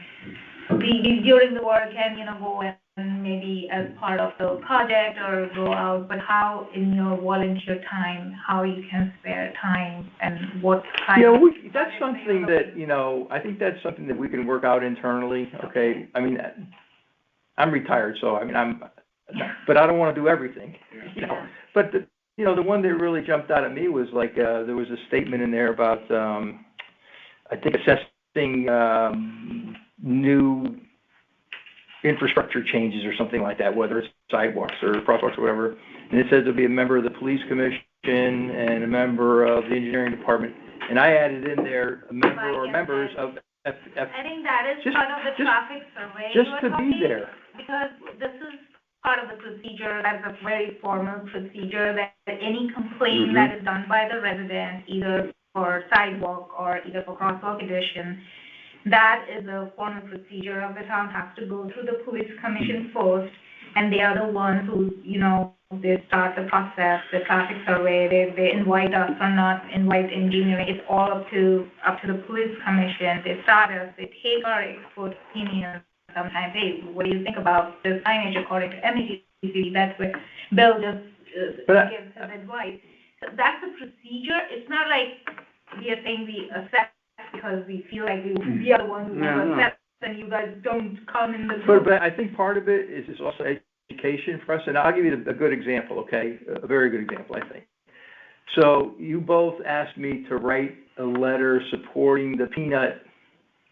S6: during the work and, go and maybe as part of the project or go out, but how in your volunteer time, how you can spare time and what kind of...
S1: that's something that, I think that's something that we can work out internally, okay? I mean, I'm retired, so, but I don't want to do everything, But, the one that really jumped out at me was like, there was a statement in there about, I think assessing new infrastructure changes or something like that, whether it's sidewalks or crosswalks or whatever. And it says there'll be a member of the police commission and a member of the engineering department. And I added in there a member or members of
S6: I think that is part of the traffic survey.
S1: Just to be there.
S6: Because this is part of the procedure, that is a very formal procedure, that any complaint that is done by the resident, either for sidewalk or either for crosswalk addition, that is a formal procedure of the town, has to go through the police commission first, and they are the ones who, they start the process, the traffic survey, they invite us or not invite engineering, it's all up to the police commission. They start us, they take our expert opinions sometimes, hey, what do you think about the signage according to METC? That's where Bill just gives his advice. So that's the procedure. It's not like we are saying we assess because we feel like we are the ones who assess and you guys don't come in the group.
S1: But I think part of it is also education for us, and I'll give you a good example, okay? A very good example, I think. So you both asked me to write a letter supporting the peanut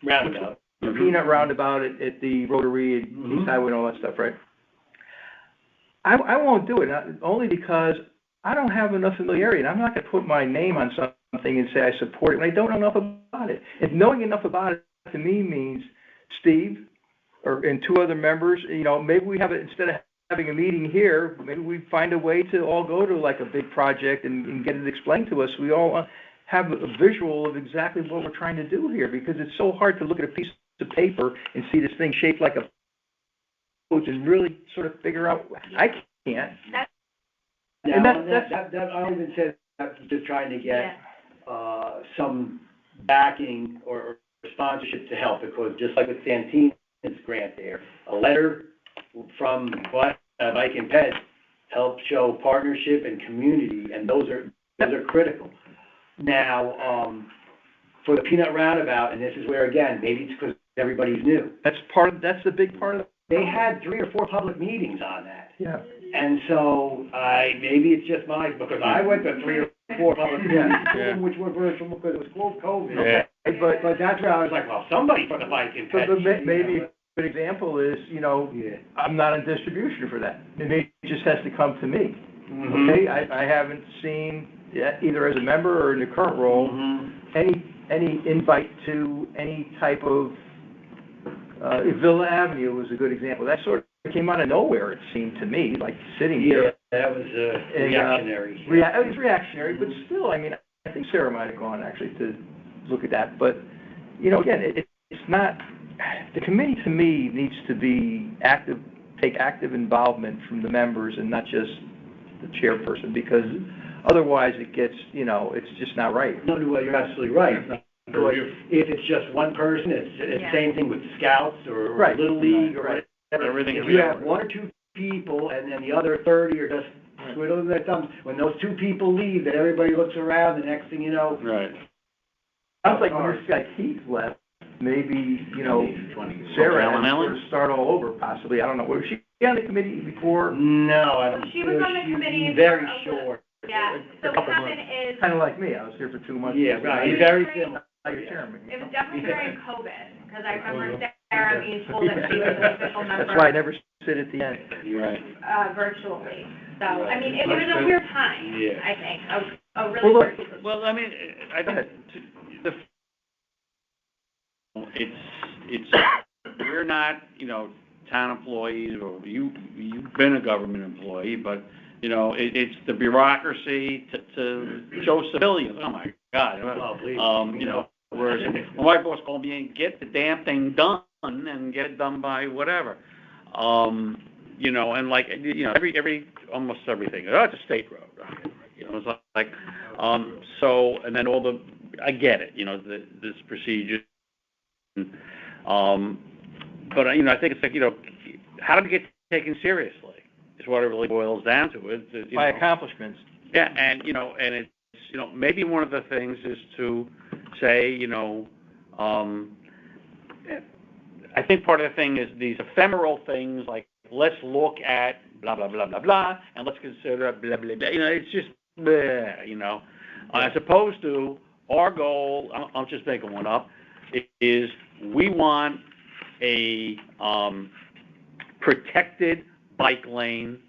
S1: roundabout. The peanut roundabout at the Rotary and East Highway and all that stuff, right? I won't do it, only because I don't have enough familiarity, and I'm not going to put my name on something and say I support it when I don't know enough about it. And knowing enough about it to me means Steve and 2 other members, maybe we have it, instead of having a meeting here, maybe we find a way to all go to like a big project and get it explained to us. We all have a visual of exactly what we're trying to do here, because it's so hard to look at a piece of paper and see this thing shaped like a poach and really sort of figure out. I can't.
S5: That I even said that just trying to get some backing or sponsorship to help, because just like with Santina's grant there, a letter from Bike and Ped helps show partnership and community, and those are critical. Now, for the peanut roundabout, and this is where again, maybe it's because everybody's new.
S1: That's the big part of
S5: they had 3 or 4 public meetings on that.
S1: Yeah.
S5: And so, maybe it's just mine, because I went to 3 or 4 public meetings,
S3: Yeah.
S5: which were virtual because it was COVID.
S3: Yeah.
S1: But
S5: But that's where I was like, well, somebody put a bike in
S1: So
S5: Pet.
S1: maybe a good example is,
S5: Yeah.
S1: I'm not in distribution for that. Maybe it just has to come to me,
S5: Mhm.
S1: okay? I haven't seen, either as a member or in the current role,
S5: Mhm.
S1: any invite to any type of, Villa Avenue was a good example. That sort of came out of nowhere, it seemed to me, like sitting
S5: Yeah,
S1: here.
S5: that was, reactionary.
S1: It was reactionary, but still, I mean, I think Sarah might have gone actually to look at that, but, again, it's not, the committee to me needs to be active, take active involvement from the members and not just the chairperson, because otherwise it gets, it's just not right.
S5: No, well, you're absolutely right. Because if it's just one person, it's the same thing with Scouts or
S1: Right.
S5: Little League or
S1: Right.
S5: whatever.
S3: Everything
S5: If
S3: is
S5: you have
S3: separate.
S5: 1 or 2 people and then the other 30 are just twiddling their thumbs, when those 2 people leave, then everybody looks around, the next thing you know.
S3: Right.
S1: Sounds like when this guy Keith left, maybe, Sarah
S3: Ellen
S1: had to
S3: Ellen?
S1: sort of start all over possibly, I don't know. Was she on the committee before?
S5: No, I don't.
S4: She was on the committee
S5: Very
S4: for a
S5: short.
S4: Yeah, so what happened is,
S1: Kind of like me, I was here for 2 months.
S5: Yeah, right, very similar.
S1: Like a chairman.
S4: it was definitely during COVID, because I remember Sarah being told that she was an official member.
S1: That's why I never sit at the end.
S3: Right.
S4: Virtually, so, I mean, it was a weird time,
S5: Yeah.
S4: I think, a
S1: Well,
S4: really
S1: look,
S4: weird.
S3: Well, I mean, I
S1: Go
S3: think
S1: ahead.
S3: it's, we're not, town employees, or you've been a government employee, but, it's the bureaucracy to show civilians, oh my God.
S5: Oh, please.
S3: Whereas when my boss called me and get the damn thing done and get it done by whatever. And like, almost everything, it's a state road, right? It's like, so, and then I get it, this procedure. But, I think it's like, how do we get taken seriously is what it really boils down to.
S1: By accomplishments.
S3: Yeah, and it's, maybe one of the things is to say, I think part of the thing is these ephemeral things like, let's look at blah, blah, blah, blah, blah, and let's consider blah, blah, blah. It's just, blah, as opposed to our goal, I'm just making one up, is we want a protected bike lane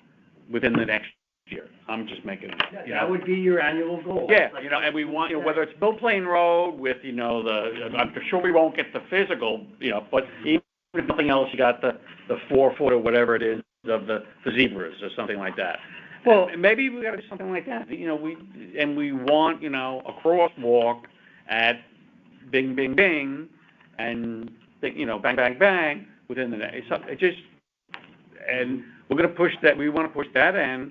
S3: within the next year. I'm just making it.
S5: That would be your annual goal.
S3: Yeah, and we want, whether it's Bill Plain Road with, I'm sure we won't get the physical, but even if nothing else, you got the 4-foot or whatever it is of the zebras or something like that. Well, maybe we got to do something like that. We want, a crosswalk at bing, bing, bing, and, bang, bang, bang within the day. So it just, and we're going to push that, we want to push that, and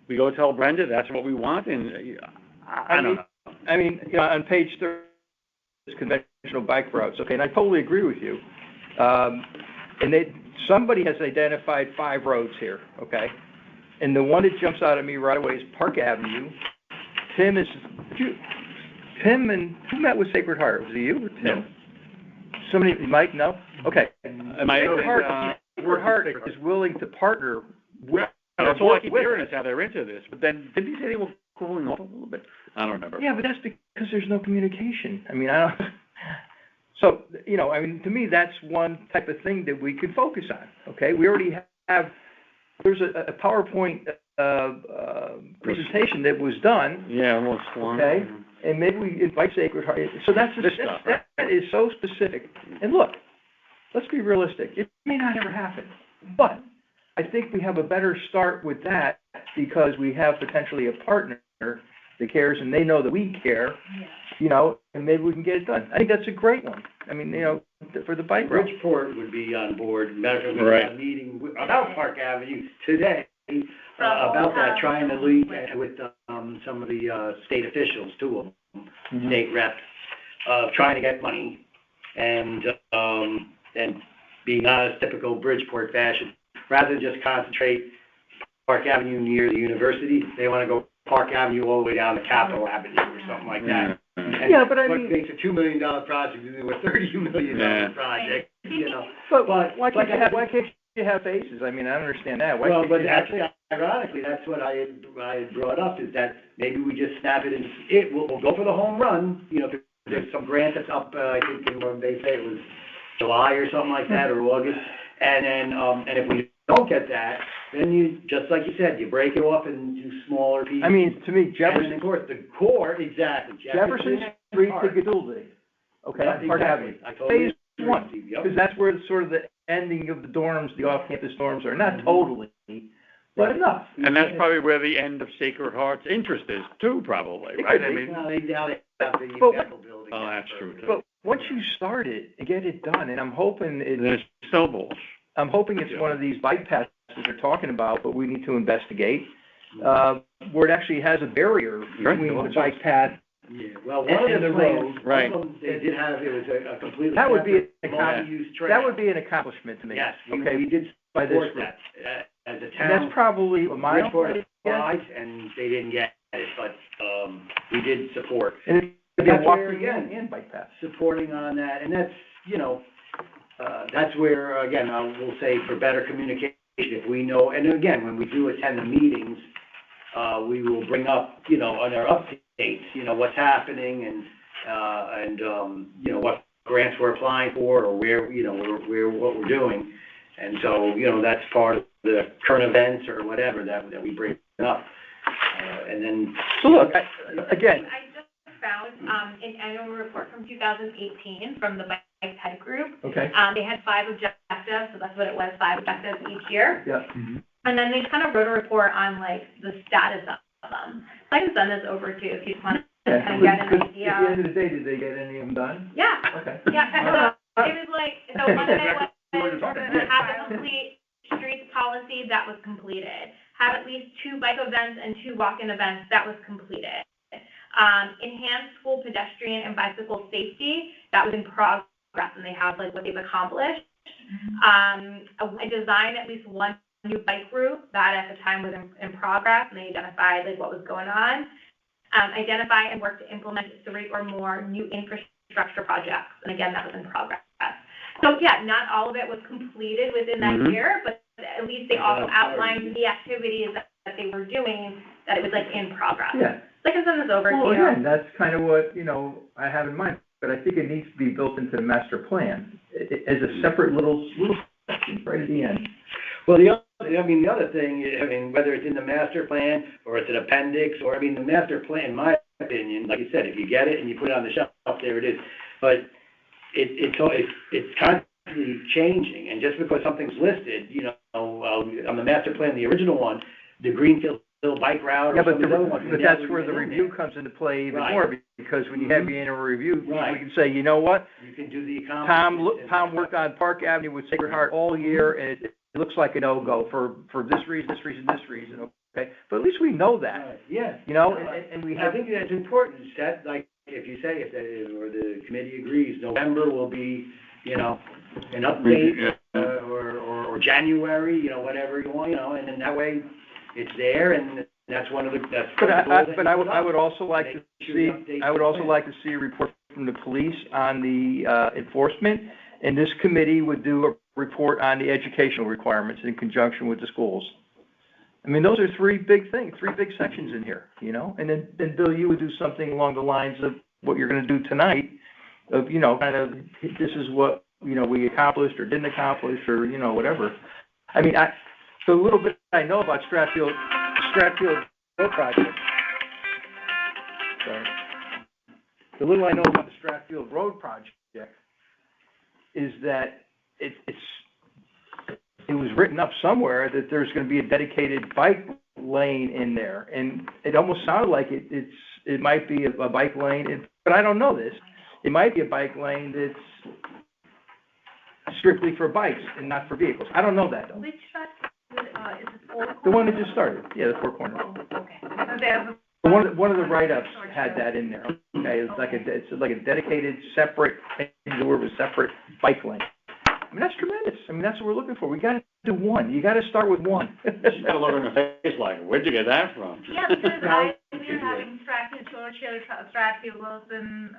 S3: we go tell Brenda that's what we want, and I don't know.
S1: I mean, on page 30, it's conventional bike routes, okay, and I totally agree with you. And somebody has identified 5 roads here, okay? And the one that jumps out at me right away is Park Avenue. Tim, and who met with Sacred Heart? Was it you or Tim?
S3: No.
S1: Somebody, Mike, no? Okay.
S3: Am I,
S1: Sacred Heart is willing to partner with.
S3: That's all I keep hearing is how they're into this, but then, didn't he say they were cooling off a little bit? I don't remember.
S1: Yeah, but that's because there's no communication. I mean, I don't, so, to me, that's one type of thing that we could focus on, okay? We already have, there's a PowerPoint, presentation that was done.
S3: Yeah, well, it's long.
S1: Okay, and maybe we invite Sacred Heart, so that is so specific. And look, let's be realistic, it may not ever happen, but I think we have a better start with that because we have potentially a partner that cares and they know that we care, and maybe we can get it done. I think that's a great one. I mean, for the bike route.
S5: Bridgeport would be on board, matter of fact, we
S3: Right.
S5: had a meeting about Park Avenue today, about that, trying to lead with, some of the, state officials, 2 of them, state reps, trying to get money, and being honest, typical Bridgeport fashion, rather than just concentrate Park Avenue near the university, they wanna go Park Avenue all the way down to Capitol Avenue or something like that. And
S1: Yeah, but I
S5: what
S1: mean-
S5: makes a $2 million project into a $30 million project,
S1: But why can't you have phases? I mean, I don't understand that. Why
S5: Well,
S1: can't
S5: but
S1: you have-
S5: actually, ironically, that's what I had brought up, is that maybe we just snap it and, we'll go for the home run, you know, 'cause there's some grant that's up, I think, when they say it was July or something like that, or August, and then, and if we don't get that, then you, just like you said, you break it off into smaller pieces.
S1: I mean, to me,
S5: And
S1: Jefferson,
S5: of course, the core, exactly.
S1: Jefferson Street to Gaduldi, okay,
S5: Yeah,
S1: Park Avenue.
S5: exactly. I totally
S1: Phase
S5: agree,
S1: one,
S5: Steve. Yep.
S1: because that's where the sort of the ending of the dorms, the off-campus dorms are, not totally, but enough.
S3: And that's probably where the end of Sacred Heart's interest is too, probably, right? I mean,
S5: Now they have the
S1: But-
S5: medical building.
S3: oh, that's true, too.
S1: But once you start it and get it done, and I'm hoping
S3: Then
S1: it's,
S3: it snowballs.
S1: it's one of these bike paths they're talking about, but we need to investigate, where it actually has a barrier
S3: Right.
S1: between the bike path.
S5: Yeah, well, one of
S1: And
S5: the
S1: the
S5: plans,
S1: road,
S3: right.
S5: one of them, they did have, it was a completely
S1: That would be
S5: separate
S1: a
S5: multi-use trail.
S1: That would be an accomplishment to me.
S5: Yes,
S1: Okay,
S5: we did
S1: by this
S5: support
S1: group.
S5: that, as a
S1: And
S5: town.
S1: that's probably a mile,
S5: Bridgeport
S1: yeah.
S5: applied, and they didn't get it, but, we did support.
S1: And it'd be a
S5: That's where,
S1: walking
S5: again,
S1: and bike path.
S5: supporting on that, and that's, you know, that's where, again, I will say for better communication, if we know, and again, when we do attend the meetings, we will bring up, you know, on our updates, you know, what's happening and, you know, what grants we're applying for, or where, you know, what we're doing. And so, you know, that's part of the current events or whatever that we bring up. And then.
S1: So look, again,
S4: I just found, an annual report from 2018 from the Bike Head Group.
S1: okay,
S4: They had 5 objectives, so that's what it was, 5 objectives each year.
S1: yeah.
S4: And then they kind of wrote a report on like the status of them. So I can send this over to you if you just want to
S1: Yeah,
S4: kind of get an
S1: because
S4: idea.
S1: At the end of the day, did they get any of them done?
S4: Yeah,
S1: Okay.
S4: yeah, so it was like, so one of it was
S2: What you're talking about.
S4: have a complete streets policy that was completed. Have at least 2 bike events and 2 walk-in events that was completed. Enhance school pedestrian and bicycle safety, that was in progress, and they have like what they've accomplished. I designed at least 1 new bike route that at the time was in progress, and they identified like what was going on. Identify and work to implement 3 or more new infrastructure projects, and again, that was in progress. So yeah, not all of it was completed within that
S3: Mhm.
S4: year, but at least they also outlined the activities that they were doing, that it was like in progress.
S1: Yeah.
S4: So I can send this over to
S1: Well,
S4: you.
S1: again, that's kind of what, you know, I have in mind, but I think it needs to be built into the master plan as a separate little section right at the end.
S5: Well, the other thing, I mean, whether it's in the master plan, or it's an appendix, or, I mean, the master plan, in my opinion, like you said, if you get it and you put it on the shelf, there it is. But it's constantly changing, and just because something's listed, you know, on the master plan, the original one, the Greenfield bike route,
S1: Yeah,
S5: or
S1: but
S5: some of the other ones.
S1: but that's where the review comes into play even
S5: Right.
S1: more, because when you have your annual review,
S5: Right.
S1: we can say, you know what?
S5: You can do the
S1: Tom
S5: accomplishments.
S1: Tom worked on Park Avenue with Sacred Heart all year, and it looks like a no-go for this reason, okay? But at least we know that,
S5: Right, yeah.
S1: you know, and we
S5: I
S1: have,
S5: think that's important, that, like, if you say, or the committee agrees, November will be, you know, an update, or January, you know, whatever you want, you know, and then that way, it's there, and that's one of the, that's.
S1: but
S5: the goals that
S1: I
S5: you
S1: would,
S5: put
S1: I
S5: up.
S1: would also like to
S5: Make sure
S1: see,
S5: you update
S1: I would
S5: the
S1: also
S5: plan.
S1: like to see a report from the police on the, enforcement, and this committee would do a report on the educational requirements in conjunction with the schools. I mean, those are 3 big things, 3 big sections in here, you know, and then Bill, you would do something along the lines of what you're gonna do tonight, of, you know, kind of, this is what, you know, we accomplished or didn't accomplish, or, you know, whatever. I mean, the little bit I know about Stratfield Road Project, sorry. The little I know about the Stratfield Road Project is that it was written up somewhere that there's gonna be a dedicated bike lane in there, and it almost sounded like it might be a bike lane, but I don't know this. It might be a bike lane that's strictly for bikes and not for vehicles. I don't know that, though.
S6: Which track, is it Four Corners?
S1: The one that just started, yeah, the Four Corners.
S6: Oh, okay. So there's
S1: One of the write-ups had that in there, okay? It's like a dedicated, separate, separate bike lane. I mean, that's tremendous. I mean, that's what we're looking for. We gotta do one. You gotta start with one.
S3: She's gotta look in her face like, where'd you get that from?
S6: Yeah, because we're having Stratfield, Churchill, Stratfield, Wilson,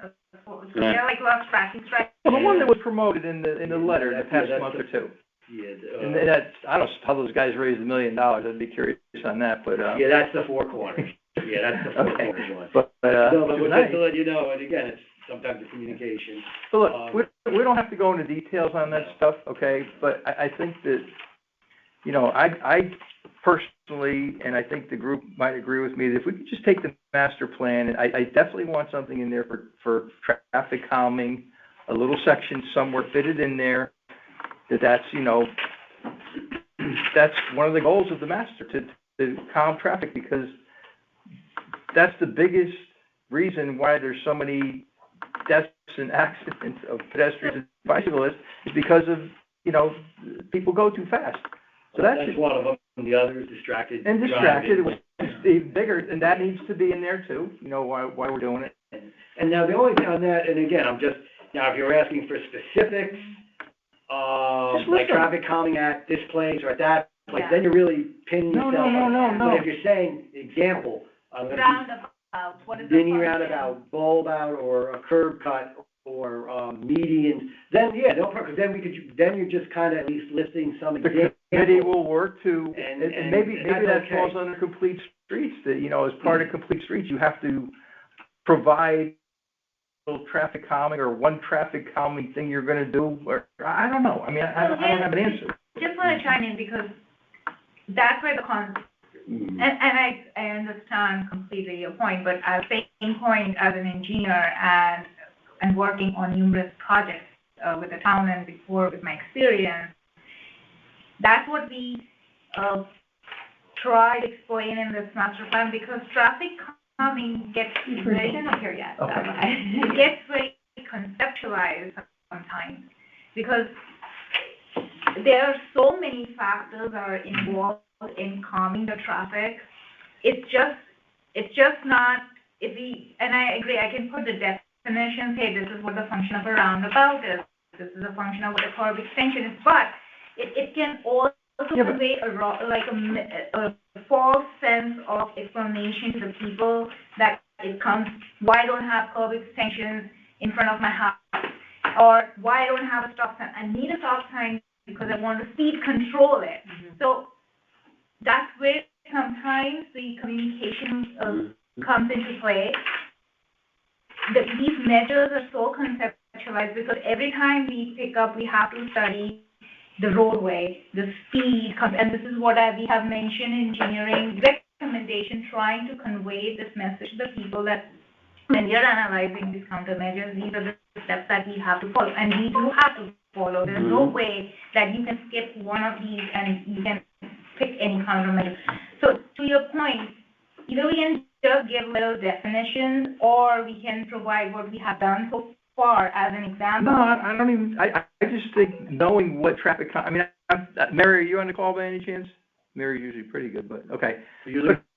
S3: Right.
S6: they're like lost tracking,
S1: Well, the one that was promoted in the letter the past month or two. And that's, I don't know how those guys raised $1 million, I'd be curious on that, but,
S5: Yeah, that's the Four Corners. Yeah, that's the Four
S1: Okay.
S5: Corners one.
S1: but,
S5: No, but
S1: tonight-
S5: just to let you know, and again, it's sometimes a communication.
S1: So look, we don't have to go into details on that stuff, okay, but I think that, you know, I personally, and I think the group might agree with me, that if we could just take the master plan, and I definitely want something in there for traffic calming, a little section somewhere fitted in there, that's, you know, that's one of the goals of the master, to calm traffic, because that's the biggest reason why there's so many deaths and accidents of pedestrians and bicyclists, is because of, you know, people go too fast. So that's
S5: one of them. The other is distracted.
S1: And distracted, which is even bigger, and that needs to be in there too, you know, why we're doing it.
S5: And now the only thing on that, and again, now if you're asking for specifics, like traffic calming at this place or at that place, then you're really pinning yourself.
S1: No.
S5: But if you're saying, example,
S4: Roundabout, what is the
S5: mini
S4: function?
S5: roundabout, bulb out, or a curb cut, or median, then yeah, no problem, because then you're just kind of at least listing some examples.
S1: The committee will work to, and maybe
S5: that's
S1: that
S5: okay.
S1: falls under complete streets, that, you know, as part of complete streets, you have to provide traffic calming, or one traffic calming thing you're gonna do, or, I don't know, I mean, I don't have an answer.
S6: Just want to chime in, because that's where and I understand completely your point, but at the same point, as an engineer and working on numerous projects with the town and before with my experience, that's what we tried explaining in this master plan, because traffic calming gets very, it gets very conceptualized sometimes, because there are so many factors that are involved in calming the traffic. It's just not, and I agree, I can put the definitions, hey, this is what the function of a roundabout is, this is a function of what a curb extension is, but it can also convey a false sense of explanation to the people that it comes, why I don't have curb extensions in front of my house, or why I don't have a stop sign. I need a stop sign because I want to speed control it. So that's where sometimes the communication comes into play. These measures are so conceptualized, because every time we pick up, we have to study the roadway, the speed, and this is what we have mentioned in engineering recommendation, trying to convey this message to the people that when we are analyzing these countermeasures, these are the steps that we have to follow, and we do have to follow. There's no way that you can skip one of these and you can pick any countermeasure. So to your point, either we can just give little definitions, or we can provide what we have done so far as an example.
S1: No, I don't even, I just think knowing what traffic, Mary, are you on the call by any chance? Mary's usually pretty good, but, okay.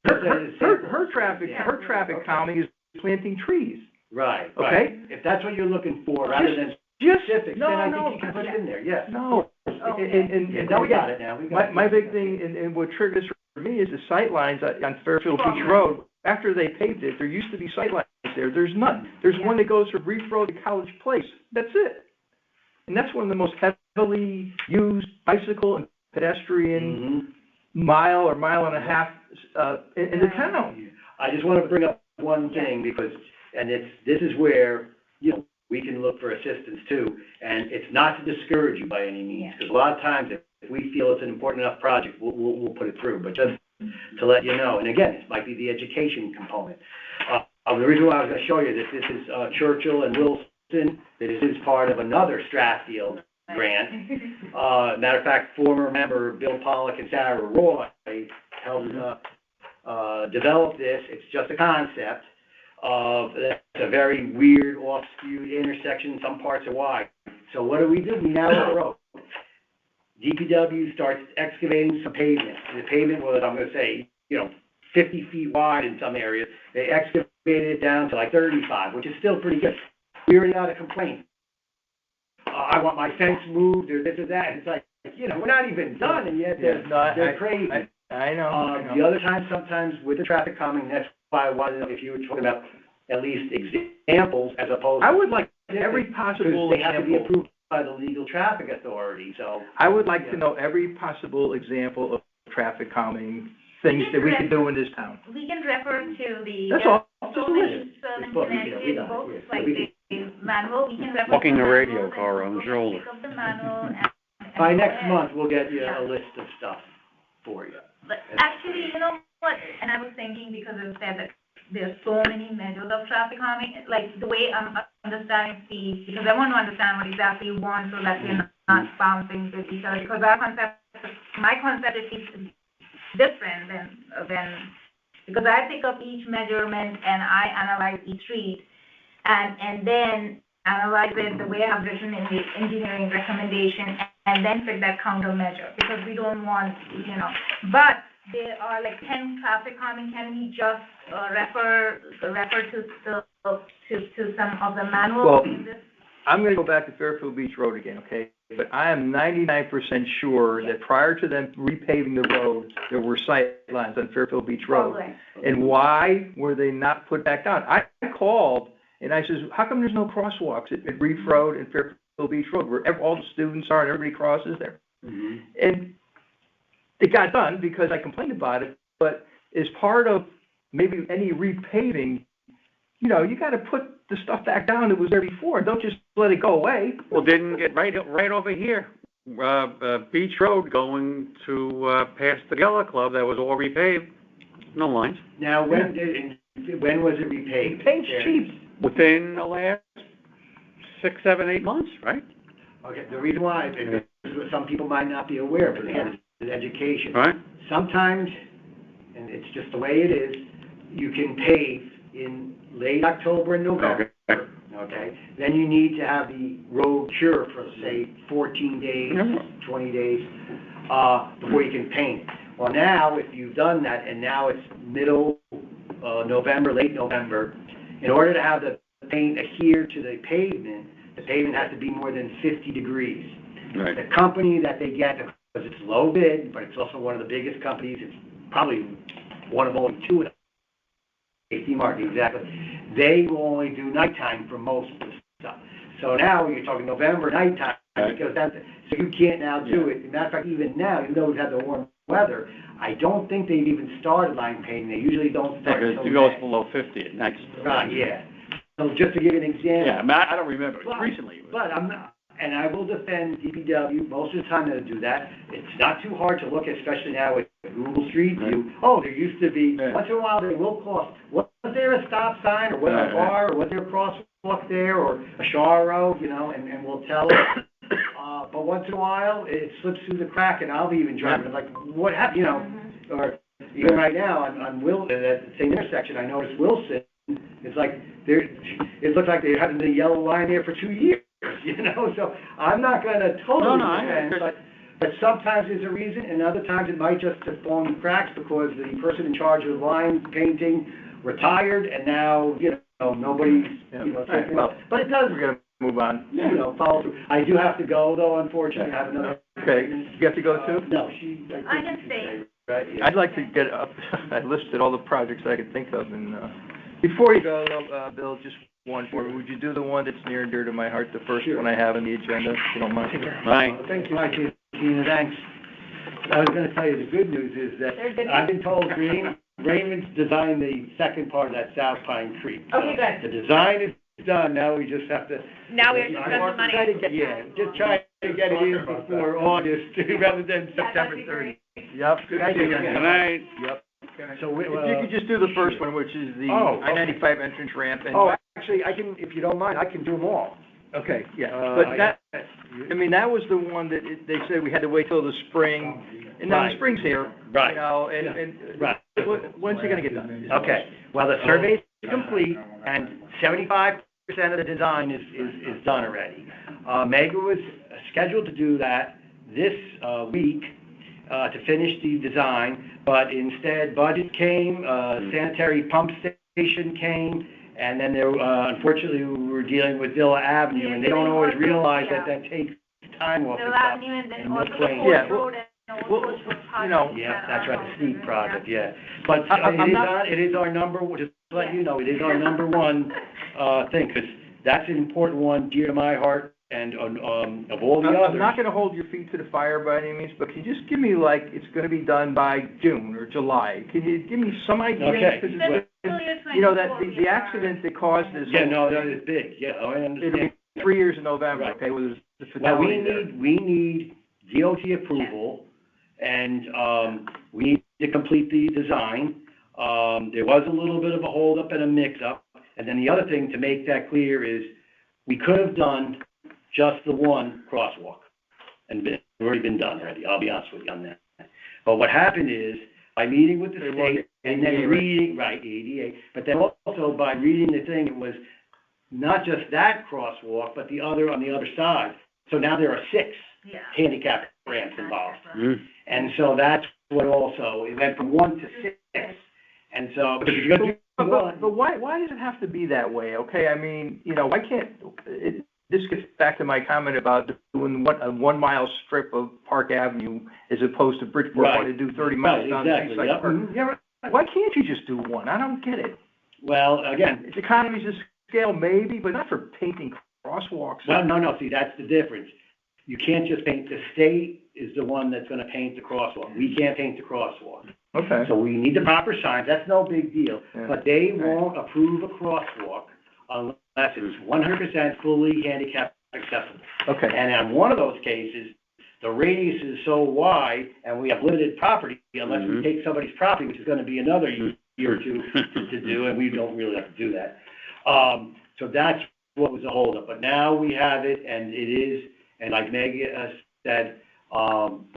S1: Her traffic calming is planting trees.
S5: Right.
S1: Okay?
S5: If that's what you're looking for, rather than specifics, then I think you can put it in there, yes.
S1: No.
S5: And now we got it now.
S1: My big thing, and what triggered this for me, is the sight lines on Fairfield Beach Road. After they paved it, there used to be sight lines there. There's none. There's one that goes from Reef Road to College Place. That's it. And that's one of the most heavily used bicycle and pedestrian mile or mile and a half in the town.
S5: I just want to bring up one thing, because, this is where, you know, we can look for assistance too, and it's not to discourage you by any means, because a lot of times if we feel it's an important enough project, we'll put it through, but just to let you know, and again, this might be the education component. The reason why I was going to show you this is Churchill and Wilson, that is part of another Strathfield grant. Matter of fact, former member Bill Pollock and Sarah Roy helped develop this. It's just a concept. That's a very weird, off-skewed intersection. Some parts are wide. So what do? We now have a road. DPW starts excavating some pavement. The pavement was, I'm going to say, 50 feet wide in some areas. They excavated it down to like 35, which is still pretty good. We already got a complaint. I want my fence moved, or this or that. And it's like, we're not even done, and yet they're crazy.
S1: I know.
S5: The other time, sometimes with the traffic calming, that's why I wanted to know if you were talking about at least examples as opposed to.
S1: I would like every possible
S5: they have to be
S1: example.
S5: approved by the legal traffic authority, so.
S1: I would like to know every possible example of traffic calming things that we could do in this town.
S6: We can refer to the.
S1: That's all.
S6: So
S1: Just a
S6: many,
S1: list.
S6: so many
S5: This book, yeah, we
S6: Connecticut
S5: got it,
S6: books,
S5: yeah.
S6: like the manual, we can refer to
S3: Walking
S6: the
S3: a radio
S6: manual,
S3: car
S6: and
S3: on the
S6: pick
S3: shoulder.
S6: up the manual and
S5: By
S6: go
S5: next
S6: ahead.
S5: month, we'll get you
S6: Yeah.
S5: a list of stuff for you.
S6: But actually, you know what, and I was thinking, because it said that there's so many measures of traffic calming, like the way I'm understanding Steve, because I want to understand what exactly you want so that we're not bouncing with each other, because my concept is different than, because I pick up each measurement and I analyze each street, and then analyze it the way I've written in the engineering recommendation, and then pick that countermeasure, because we don't want, but there are like 10 traffic calming. Can we just refer to some of the manual
S1: Well,
S6: in this?
S1: I'm gonna go back to Fairfield Beach Road again, okay? But I am 99% sure that prior to them repaving the road, there were sight lines on Fairfield Beach Road.
S6: Program.
S1: And why were they not put back down? I called and I says, how come there's no crosswalks at Reef Road and Fairfield Beach Road where all the students are and everybody crosses there?
S5: Mm-hmm.
S1: And it got done because I complained about it, but as part of maybe any repaving, you gotta put the stuff back down that was there before. Don't just let it go away.
S3: Well, didn't get right over here, Beach Road going to, past the Gala Club, that was all repaved, no lines.
S5: Now, when was it repaved?
S1: Paint's cheap.
S3: Within the last 6, 7, 8 months, right?
S5: Okay, the reason why is some people might not be aware, but again, it's education.
S3: Right?
S5: Sometimes, and it's just the way it is, you can pave in late October and November. Okay, then you need to have the road cure for, say, 14 days, 20 days, before you can paint it. Well, now, if you've done that, and now it's middle November, late November, in order to have the paint adhere to the pavement has to be more than 50 degrees.
S3: Right.
S5: The company that they get, because it's low bid, but it's also one of the biggest companies, it's probably one of only two in the safety market, exactly. They will only do nighttime for most of the stuff. So now you're talking November nighttime, because so you can't now do it. As a matter of fact, even now, even though we've had the warm weather, I don't think they've even started line painting. They usually don't start
S3: Because
S5: until
S3: it goes
S5: May.
S3: below 50 at night.
S5: Right, yeah. So just to give you an example.
S3: Yeah, I don't remember, recently.
S5: But I'm not, and I will defend DPW, most of the time they'll do that. It's not too hard to look, especially now with Google Street View. Oh, there used to be, once in a while they will cross, was there a stop sign, or was there a bar, or was there a crosswalk there, or a shower road, and we'll tell it. But once in a while, it slips through the crack, and I'll be even driving, like, what happened, or even right now on Wilson, at the same intersection, I noticed Wilson, it's like, it looks like they haven't been a yellow line there for 2 years, so I'm not gonna totally defend, but sometimes there's a reason, and other times it might just have fallen cracks because the person in charge of line painting retired, and now, nobody's, taking up. But it does,
S1: We're gonna move on.
S5: follow through. I do have to go, though, unfortunately, I have another.
S1: Okay, you have to go too?
S5: No,
S6: I can stay.
S5: Right, yeah.
S1: I'd like to get up, I listed all the projects I could think of, and, before you go, Bill, just one for me. Would you do the one that's near and dear to my heart, the first one I have on the agenda, if you don't mind?
S3: Right.
S5: Thank you, Tina, thanks. I was gonna tell you, the good news is that I've been told Raymond's designed the second part of that South Pine Creek.
S6: Okay, good.
S5: The design is done, now we just have to.
S4: Now we have to spend the money.
S5: Just try to get it in before August, rather than September
S6: that'd be
S5: 30th.
S1: Yep.
S5: Thank you.
S3: Good night.
S1: Yep.
S5: So,
S1: If you could just do the first one, which is the
S5: Oh, okay.
S1: I-95 entrance ramp, and,
S5: actually, I can, if you don't mind, I can do them all.
S1: okay, yeah, but that was the one that they said we had to wait till the spring, and now the
S5: Right.
S1: spring's here,
S5: Right.
S1: and
S5: Right.
S1: when's it gonna get done?
S5: Okay, well, the survey's complete, and 75% of the design is done already. Mega was scheduled to do that this week, to finish the design, but instead budget came, sanitary pump station came, and then there, unfortunately, we were dealing with Villa Avenue, and they don't always realize that takes time off the
S6: Villa
S5: stuff.
S6: Avenue, and then
S5: And
S6: also
S5: Mill
S6: the
S5: Plain.
S6: Fort
S1: Yeah,
S6: Road and Old Coach was part of
S5: Yeah,
S6: that,
S5: that's right, the steep
S6: yeah.
S5: project, yeah. But
S1: I'm not-
S5: it is our number, just to let you know, it is our number one, thing, because that's an important one, dear to my heart,
S8: and of all the
S1: I'm
S8: others.
S1: not gonna hold your feet to the fire by any means, but can you just give me like, it's gonna be done by June or July? Can you give me some idea?
S8: Okay.
S1: 'Cause it's- you know, that, the accident that caused this.
S8: Yeah, no, that is big, yeah, I
S1: It'll
S8: understand.
S1: be 3 years in November,
S8: Right.
S1: okay, well, there's the
S8: Well,
S1: fatality there.
S8: we need DOT approval, and, we need to complete the design. There was a little bit of a holdup and a mix-up, and then the other thing, to make that clear, is we could have done just the one crosswalk, and it's already been done already, I'll be honest with you on that. But what happened is, by meeting with the state, and then reading, right, ADA, but then also by reading the thing, it was not just that crosswalk, but the other on the other side. So now there are 6 handicap ramps involved. And so that's what also, it went from 1 to 6. And so, because if you're gonna do one.
S1: But why does it have to be that way, okay? I mean, you know, why can't, this gets back to my comment about doing a 1 mile strip of Park Avenue as opposed to Bridgeport,
S8: Right.
S1: wanting to do 30 miles down the
S8: Exactly,
S1: Seaside
S8: yep.
S1: Park.
S8: Mhm. Yeah, right.
S1: Why can't you just do one? I don't get it.
S8: Well, again,
S1: It's economies of scale maybe, but not for painting crosswalks.
S8: well, no, see, that's the difference. You can't just paint, the state is the one that's gonna paint the crosswalk. We can't paint the crosswalk.
S1: Okay.
S8: So we need the proper signs, that's no big deal.
S1: Yeah.
S8: But they
S1: Right.
S8: won't approve a crosswalk unless it's 100% fully handicap accessible.
S1: Okay.
S8: And on one of those cases, the radius is so wide, and we have limited property, unless we take somebody's property, which is gonna be another year or two to do, and we don't really have to do that. So that's what was the holdup, but now we have it, and it is, and like Meg said,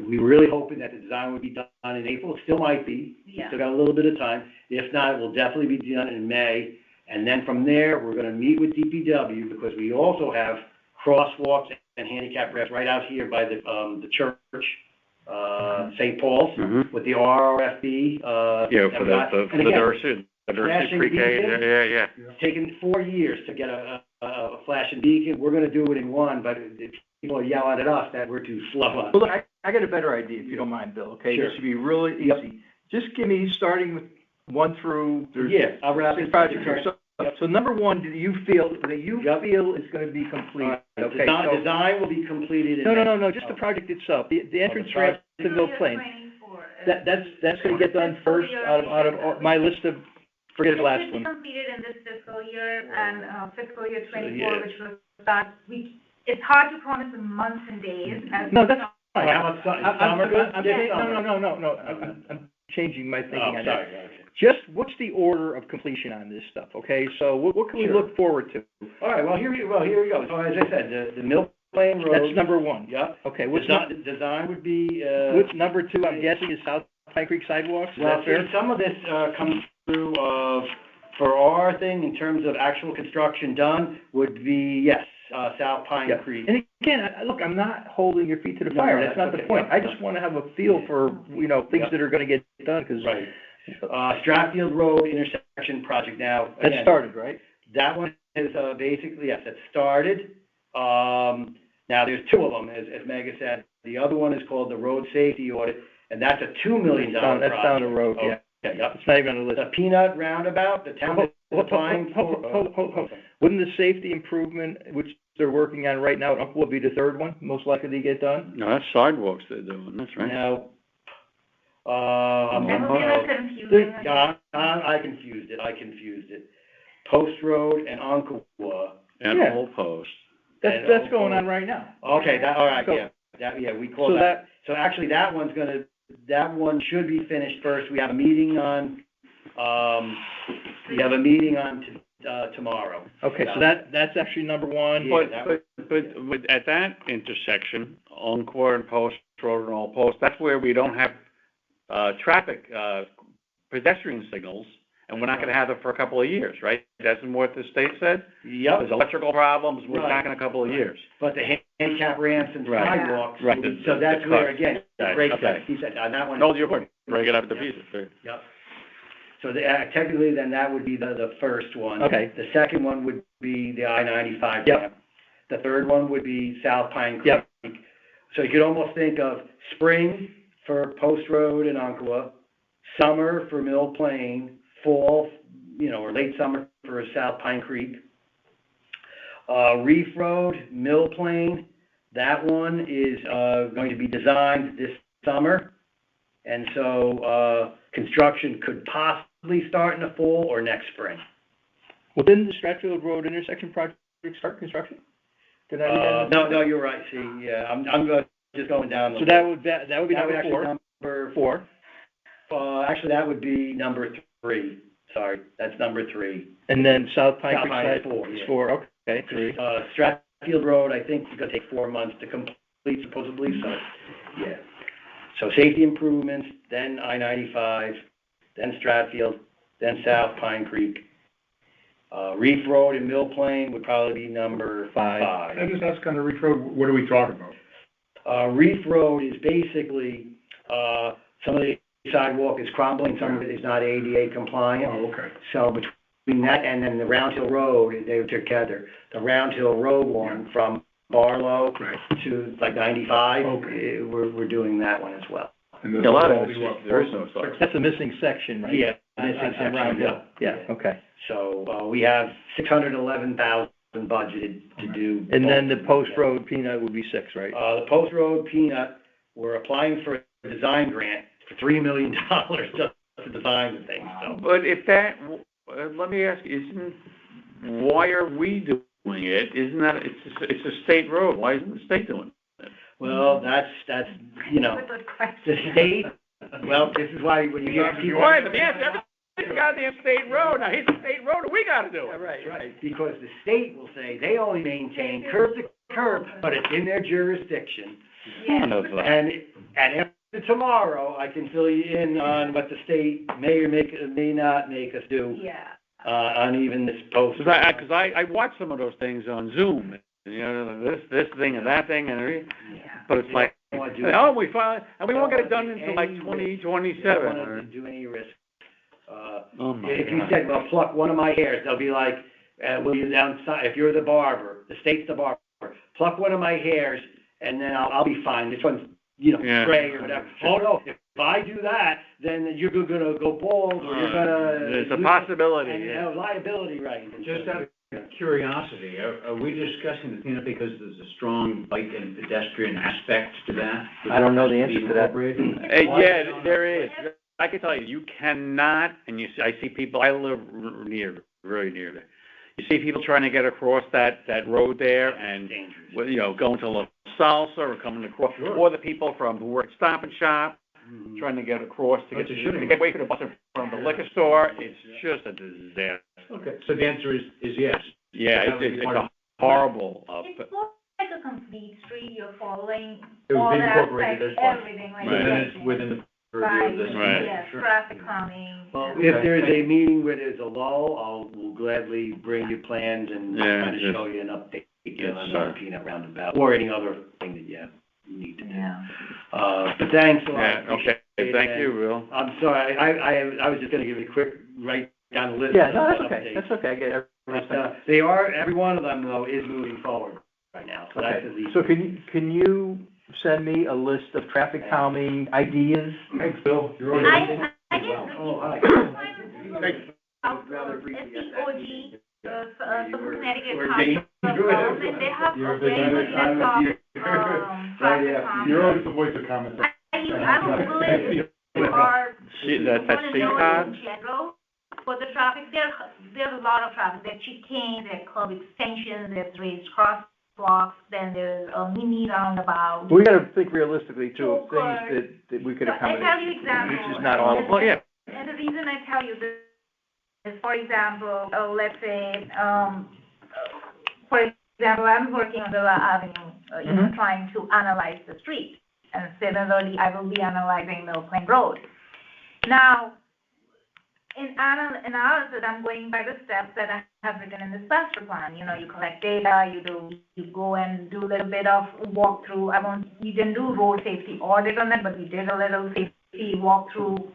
S8: we were really hoping that the design would be done in April, it still might be.
S6: Yeah.
S8: Still got a little bit of time, if not, it will definitely be done in May, and then from there, we're gonna meet with DPW, because we also have crosswalks and handicap ramps right out here by the church, St. Paul's, with the RRFB,
S3: Yeah, for the
S8: and again,
S3: nursery
S8: flashing
S3: pre-K,
S8: beacon.
S3: yeah.
S8: it's taken 4 years to get a flashing beacon, we're gonna do it in 1, but people are yelling at us that we're too slow on
S1: Well, look, I got a better idea, if you don't mind, Bill, okay?
S8: Sure.
S1: This should be really
S8: Yep.
S1: easy. Just give me, starting with 1 through, there's
S8: Yeah, I'll wrap
S1: 6
S8: it.
S1: projects here.
S8: Yep.
S1: So number 1, do you feel is gonna be complete? Okay, so.
S8: Design will be completed in.
S1: No, just the project itself, the entrance ramp to Mill Plain. That's gonna get done first out of my list of, forget the last
S6: It should be
S1: one.
S6: completed in this fiscal year and fiscal year 24,
S8: yeah.
S6: which will start, it's hard to promise in months and days as.
S1: No, that's fine.
S8: How about summer?
S1: I'm changing my thinking on that.
S8: Sorry, okay.
S1: Just, what's the order of completion on this stuff, okay? So what can we
S8: Sure.
S1: look forward to?
S8: All right, well, here we go. So as I said, the Mill Plain Road.
S1: That's number 1.
S8: Yep.
S1: Okay,
S8: Design would be,
S1: what's number 2, I'm guessing, is South Pine Creek sidewalks, is
S8: well,
S1: that fair?
S8: some of this, comes through, for our thing, in terms of actual construction done, would be, yes, South Pine
S1: Yeah.
S8: Creek.
S1: And again, look, I'm not holding your feet to the
S8: No,
S1: fire,
S8: no,
S1: that's not the
S8: okay.
S1: point. I
S8: Yeah.
S1: just wanna have a feel for, things
S8: Yeah.
S1: that are gonna get done, 'cause.
S8: Right. Stratfield Road intersection project now.
S1: That
S8: again,
S1: started, right?
S8: That one is, basically, yes, it started. Now, there's 2 of them, as Megan said. The other one is called the road safety audit, and that's a $2 million project.
S1: That's down the road, yeah.
S8: Okay, yep.
S1: It's not even on the
S8: The
S1: list.
S8: Peanut Roundabout, the town is applying for.
S1: Hold. Wouldn't the safety improvement, which they're working on right now, at Umpqua be the 3rd one, most likely to get done?
S3: No, that's sidewalks they're doing, that's right.
S8: Now,
S6: That would be a little confusing.
S8: I confused it. Post Road and Umpqua.
S3: And
S1: Yeah.
S3: Old Post.
S1: That's going on right now.
S8: Okay, all right,
S1: So-
S8: yeah, we call
S1: So
S8: that. So actually, that one should be finished first. We have a meeting on, tomorrow.
S1: Okay, so that's actually number 1.
S8: Yeah.
S3: But at that intersection, Encore and Post Road and Old Post, that's where we don't have, traffic, pedestrian signals, and we're not gonna have it for a couple of years, right? That's what the state said?
S8: Yep,
S3: There's electrical problems, we're
S8: Right.
S3: back in a couple of years.
S8: but the handicap ramps and
S3: Right.
S8: sidewalks.
S3: Right.
S8: So that's
S3: The
S8: where,
S3: cut.
S8: again,
S3: Right,
S8: break
S3: okay.
S8: that, he said, on that one.
S3: No, your point, break it up into pieces, right?
S8: Yep. So technically, then that would be the first one.
S1: Okay.
S8: The second one would be the I-95
S1: Yep.
S8: ramp. The third one would be South Pine Creek.
S1: Yep.
S8: So you could almost think of spring for Post Road and Umpqua, summer for Mill Plain, fall, or late summer for South Pine Creek.
S5: Reef Road, Mill Plain, that one is, going to be designed this summer. And so, construction could possibly start in the fall or next spring.
S1: Well, didn't the Stratfield Road intersection project start construction? Did I read that?
S5: No, you're right, see, yeah, I'm just going down the.
S1: So that would be
S5: That would
S1: number
S5: actually
S1: four.
S5: number
S1: Four.
S5: Actually, that would be number 3. Sorry, that's number 3.
S1: And then South Pine
S5: South
S1: Creek
S5: Pine is
S1: side
S5: four,
S1: is
S5: yeah.
S1: 4, okay, 3.
S5: Stratfield Road, I think it's gonna take 4 months to complete supposedly, so, yeah. So safety improvements, then I-95, then Stratfield, then South Pine Creek. Reef Road and Mill Plain would probably be number 5.
S2: I just asked on the Reef Road, what are we talking about?
S5: Reef Road is basically, some of the sidewalk is crumbling, some of it is not ADA compliant.
S2: Oh, okay.
S5: So between that and then the Round Hill Road, they were together. The Round Hill Road one from Barlow
S2: Right.
S5: to like 95,
S2: Okay.
S5: we're doing that one as well.
S2: And then
S3: A lot of
S2: only, what,
S3: there is no sidewalk.
S1: That's a missing section, right?
S5: Yeah,
S1: On
S5: missing section,
S1: Round Hill.
S5: yeah.
S1: Yeah, okay.
S5: So, we have 611,000 budgeted to do.
S1: And then the
S5: both.
S1: Post Road peanut would be 6, right?
S5: The Post Road Peanut, we're applying for a design grant for $3 million just to design the thing, so.
S3: But if that, let me ask you, why are we doing it? Isn't that, it's a state road, why isn't the state doing it?
S5: Well, that's, you know,
S6: That's a good question.
S5: the state, well, this is why when you hear people.
S3: Why, the answer, it's a goddamn state road, now here's a state road, and we gotta do it.
S1: Right.
S5: Because the state will say they only maintain curb to curb, but it's in their jurisdiction.
S3: Son of a-
S5: And after tomorrow, I can fill you in on what the state may or may not make us do,
S6: Yeah.
S5: on even this post.
S3: Cause I watch some of those things on Zoom, you know, this thing and that thing and everything,
S6: Yeah.
S3: but it's like,
S5: They don't wanna do-
S3: oh, we finally, and we won't get it done
S5: They don't
S3: until
S5: wanna
S3: like
S5: do any
S3: 2027.
S5: They don't wanna do any risk.
S3: Oh my
S5: If you
S3: God.
S5: said, well, pluck one of my hairs, they'll be like, will you downside, if you're the barber, the state's the barber, pluck one of my hairs, and then I'll be fine, this one's, you know,
S3: Yeah.
S5: gray or whatever. Oh, no, if I do that, then you're gonna go bald, or you're gonna.
S3: There's a possibility,
S5: And,
S3: yeah.
S5: liability, right.
S7: Just out of curiosity, are we discussing the peanut because there's a strong bike and pedestrian aspect to that?
S1: I don't know the answer to that.
S3: Yeah, there is. I can tell you, you cannot, and I see people, I live very near there. You see people trying to get across that road there and,
S5: Dangerous.
S3: well, you know, going to La Salsa or coming across, or the people who work Stop and Shop,
S5: Mhm.
S3: trying to get across to
S7: It's a
S3: get
S7: shooting.
S3: away from the bus from the liquor store. It's just a disaster.
S7: Okay, so the answer is yes.
S3: Yeah,
S7: That would
S3: it's
S7: be part
S3: a
S7: of-
S3: horrible,
S6: It's more like a complete street, you're following
S7: It would
S6: all
S7: be
S6: the
S7: incorporated
S6: aspects,
S7: as part.
S6: everything, like.
S3: Right.
S7: Within it- within the purview of this.
S3: Right.
S6: Yes,
S7: Sure.
S6: traffic calming.
S5: Well,
S6: yeah.
S5: if there's a meeting where there's a lull, we'll gladly bring you plans and
S3: Yeah,
S5: kind of
S3: just-
S5: show you an update
S3: Yes,
S5: on
S3: sir.
S5: the peanut roundabout, or any other thing that you need to do.
S6: Yeah.
S5: But thanks a lot.
S3: yeah, okay,
S5: Appreciate
S3: thank
S5: it.
S3: you, Will.
S5: I'm sorry, I was just gonna give you a quick write down the list.
S1: Yeah, no,
S5: of
S1: that's okay,
S5: updates.
S1: that's okay, I get it.
S5: But, every one of them though is moving forward right now, so that's
S1: Okay,
S5: at least.
S1: so can you send me a list of traffic calming ideas?
S2: Thanks, Bill. You're
S6: I
S2: already.
S6: can.
S5: Oh, hi.
S2: Thanks.
S5: Rather briefly, yes,
S6: SEOG, some Connecticut
S5: We're
S6: Council
S5: getting
S6: of
S5: good.
S6: Government, they have
S2: You're
S6: a
S2: a big
S6: very good
S2: fan.
S6: list
S2: I'm
S6: of,
S2: Right
S6: traffic
S2: after.
S6: calming.
S2: You're always the voice of common sense.
S6: I will Google it, or
S3: That's
S6: want to know
S3: CPOD?
S6: in general, for the traffic, there's a lot of traffic, there are chicanes, there are curb extensions, there's raised crosswalks, then there's a mini roundabout.
S1: We gotta think realistically too, of
S6: Of course.
S1: things that we could
S6: But I
S1: accommodate,
S6: tell you example.
S1: which is not all of them.
S3: Well, yeah,
S6: And the reason I tell you this is, for example, let's say, for example, I'm working on Villa Avenue, trying to analyze the street. And similarly, I will be analyzing Mill Plain Road. Now, in analysis, I'm going by the steps that I have written in this master plan. You know, you collect data, you go and do a little bit of walkthrough. You didn't do road safety audit on that, but we did a little safety walkthrough,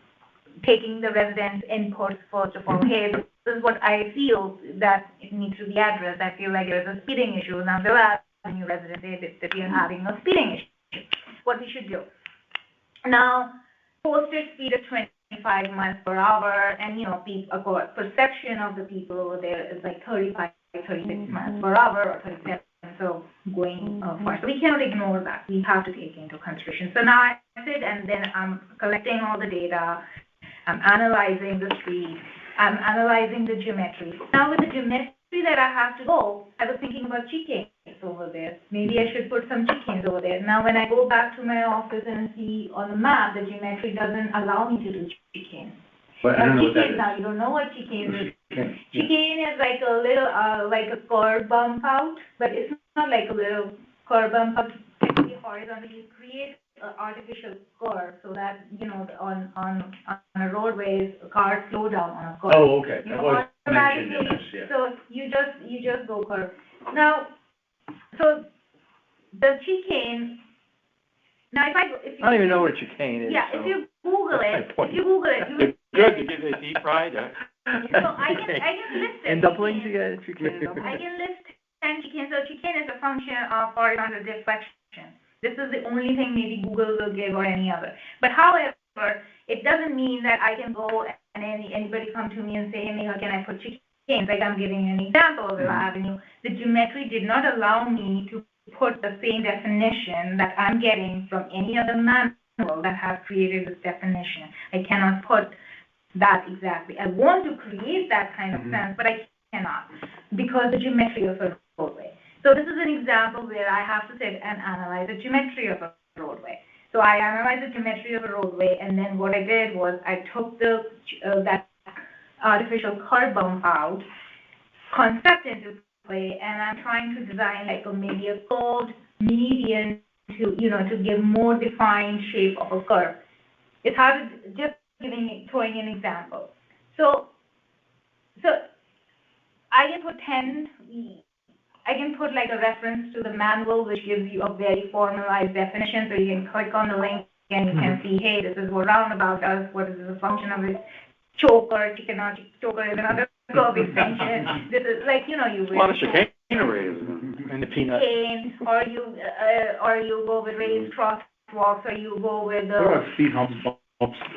S6: taking the residents' inputs first of all. Hey, this is what I feel that it needs to be addressed. I feel like there's a speeding issue. Now, there are new residents say that we are having a speeding issue. What we should do. Now, posted speed of 25 miles per hour, and, you know, perception of the people over there is like 35 36 miles per hour or 37, so going far. So we cannot ignore that. We have to take into consideration. So now I sit and then I'm collecting all the data. I'm analyzing the speed. I'm analyzing the geometry. Now with the geometry that I have to go, I was thinking about chicanes over there. Maybe I should put some chicanes over there. Now when I go back to my office and see on the map, the geometry doesn't allow me to do chicanes.
S7: But I don't know what that is.
S6: Now you don't know what chicane is. Chicane is like a little, like a curb bump out, but it's not like a little curb bump out. It's horizontal. You create an artificial curve so that, you know, on a roadways, cars slow down on a curve.
S7: Oh, okay.
S6: You
S7: That was mentioned in
S6: automatically,
S7: this, yeah.
S6: so you just go curve. Now, so the chicane, now if you.
S1: I don't even know what a chicane is,
S6: Yeah,
S1: so.
S6: if you Google
S1: That's my point.
S6: it, you will.
S3: Good to get it deep fried,
S6: So I can list it.
S1: And dumplings, you got chicane and
S6: I
S1: dumplings?
S6: can list 10 chicanes. So chicane is a function of horizontal deflection. This is the only thing maybe Google will give or any other. But however, it doesn't mean that I can go and anybody come to me and say, hey, Megha, can I put chicanes? Like I'm giving an example of the avenue. The geometry did not allow me to put the same definition that I'm getting from any other manual that has created this definition. I cannot put that exactly. I want to create that kind of sense, but I cannot because the geometry of a roadway. So this is an example where I have to sit and analyze the geometry of a roadway. So I analyzed the geometry of a roadway, and then what I did was I took that artificial curb bump out concept into play, and I'm trying to design like maybe a curved median to give more defined shape of a curve. It's hard to just throwing an example. So I can put like a reference to the manual which gives you a very formalized definition, so you can click on the link and you can see, hey, this is what roundabout does, what is the function of it, choker is another curve extension. This is like, you
S3: a lot of chicanery
S1: And the peanut.
S6: or you go with raised crosswalks, or you go with
S2: What about speed humps, bumps?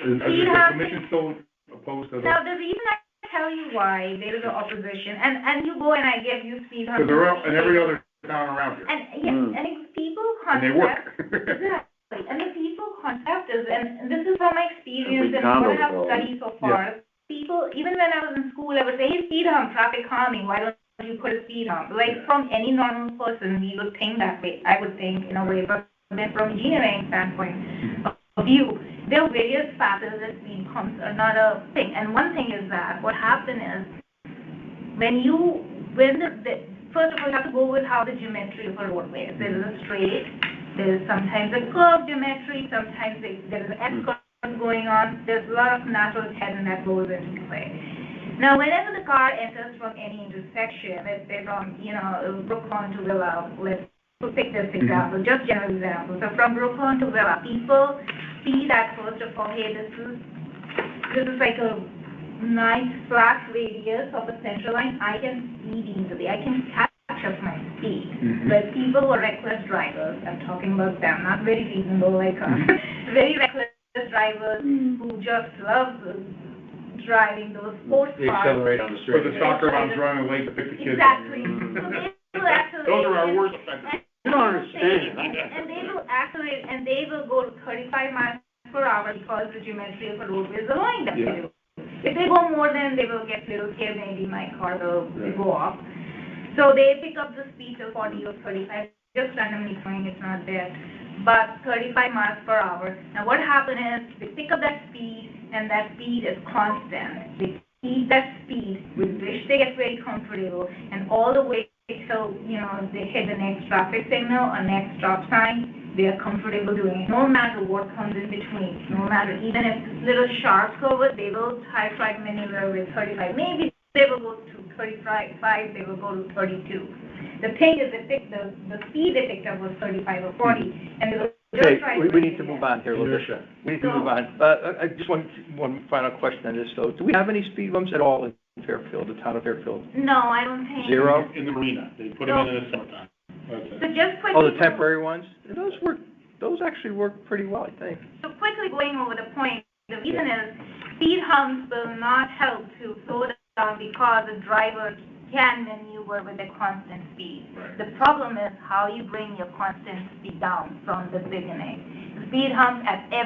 S2: Is the commission still opposed to those?
S6: Now, the reason I tell you why there is an opposition, and you go and I give you speed humps.
S2: Because they're up in every other town around here.
S6: And yes, and if people
S2: And they
S6: concept.
S2: work.
S6: Exactly, and the people concept is, and this is from my experience
S3: Every
S6: and what I have
S3: condo
S6: studied so far. People, even when I was in school, I would say, hey, speed hump, traffic calming, why don't you put a speed hump? Like, from any normal person, we would think that way, I would think, in a way, but then from engineering standpoint of view, there are various factors that speed humps are not a thing. And one thing is that what happened is, first of all, you have to go with how the geometry of a roadway is. There is a straight, there is sometimes a curved geometry, sometimes there is an S-curve going on. There's a lot of natural heading that goes into play. Now, whenever the car enters from any intersection, let's say from, Brooklyn to Villa, let's pick this example, just general example. So from Brooklyn to Villa, people see that first of all, hey, this is like a nice flat radius of a central line. I can speed easily. I can catch up my speed. But people who are reckless drivers, I'm talking about them, not very reasonable like us, very reckless drivers who just love driving those sports cars.
S7: They accelerate on the street.
S2: Or the soccer moms running late to pick the kids up.
S6: Exactly. So they will accelerate.
S2: Those are our worst offenders.
S3: You don't understand.
S6: And they will accelerate, and they will go to 35 miles per hour because the geometry of a roadway is allowing them to do. If they go more than, they will get little scared, maybe my car will go off. So they pick up the speed to 40 or 35, just randomly throwing, it's not there, but 35 miles per hour. Now what happened is, they pick up that speed, and that speed is constant. They keep that speed with which they get very comfortable, and all the way till, they hit the next traffic signal or next stop sign, they are comfortable doing it, no matter what comes in between, no matter, even if little sharps over, they will try to maneuver with 35. Maybe they will go to 35, they will go to 32. The thing is, the speed they picked up was 35 or 40, and they will just try to.
S1: We need to move on here a little bit. We need to move on. I just want one final question on this, though. Do we have any speed bumps at all in Fairfield, the town of Fairfield?
S6: No, I don't think.
S1: Zero?
S2: In the marina, they put them in the summertime.
S6: So just quickly.
S1: Oh, the temporary ones? Those actually work pretty well, I think.
S6: So quickly going over the point, the reason is speed humps will not help to slow down because the driver can maneuver with a constant speed.
S2: Right.
S6: The problem is how you bring your constant speed down from the beginning. Speed humps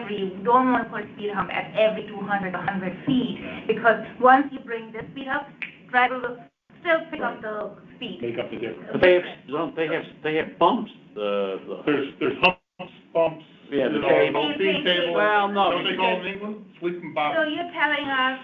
S6: you don't want to put speed hump at every 200, 100 feet, because once you bring this speed up, driver will still pick up the speed.
S2: Make up the difference.
S3: But they have bumps,
S2: There's humps, bumps.
S3: Yeah, the
S2: you know,
S3: table.
S2: Speed table.
S3: Well, no,
S2: Don't they call them in England? Sleeping
S6: So
S2: bottom.
S6: you're telling us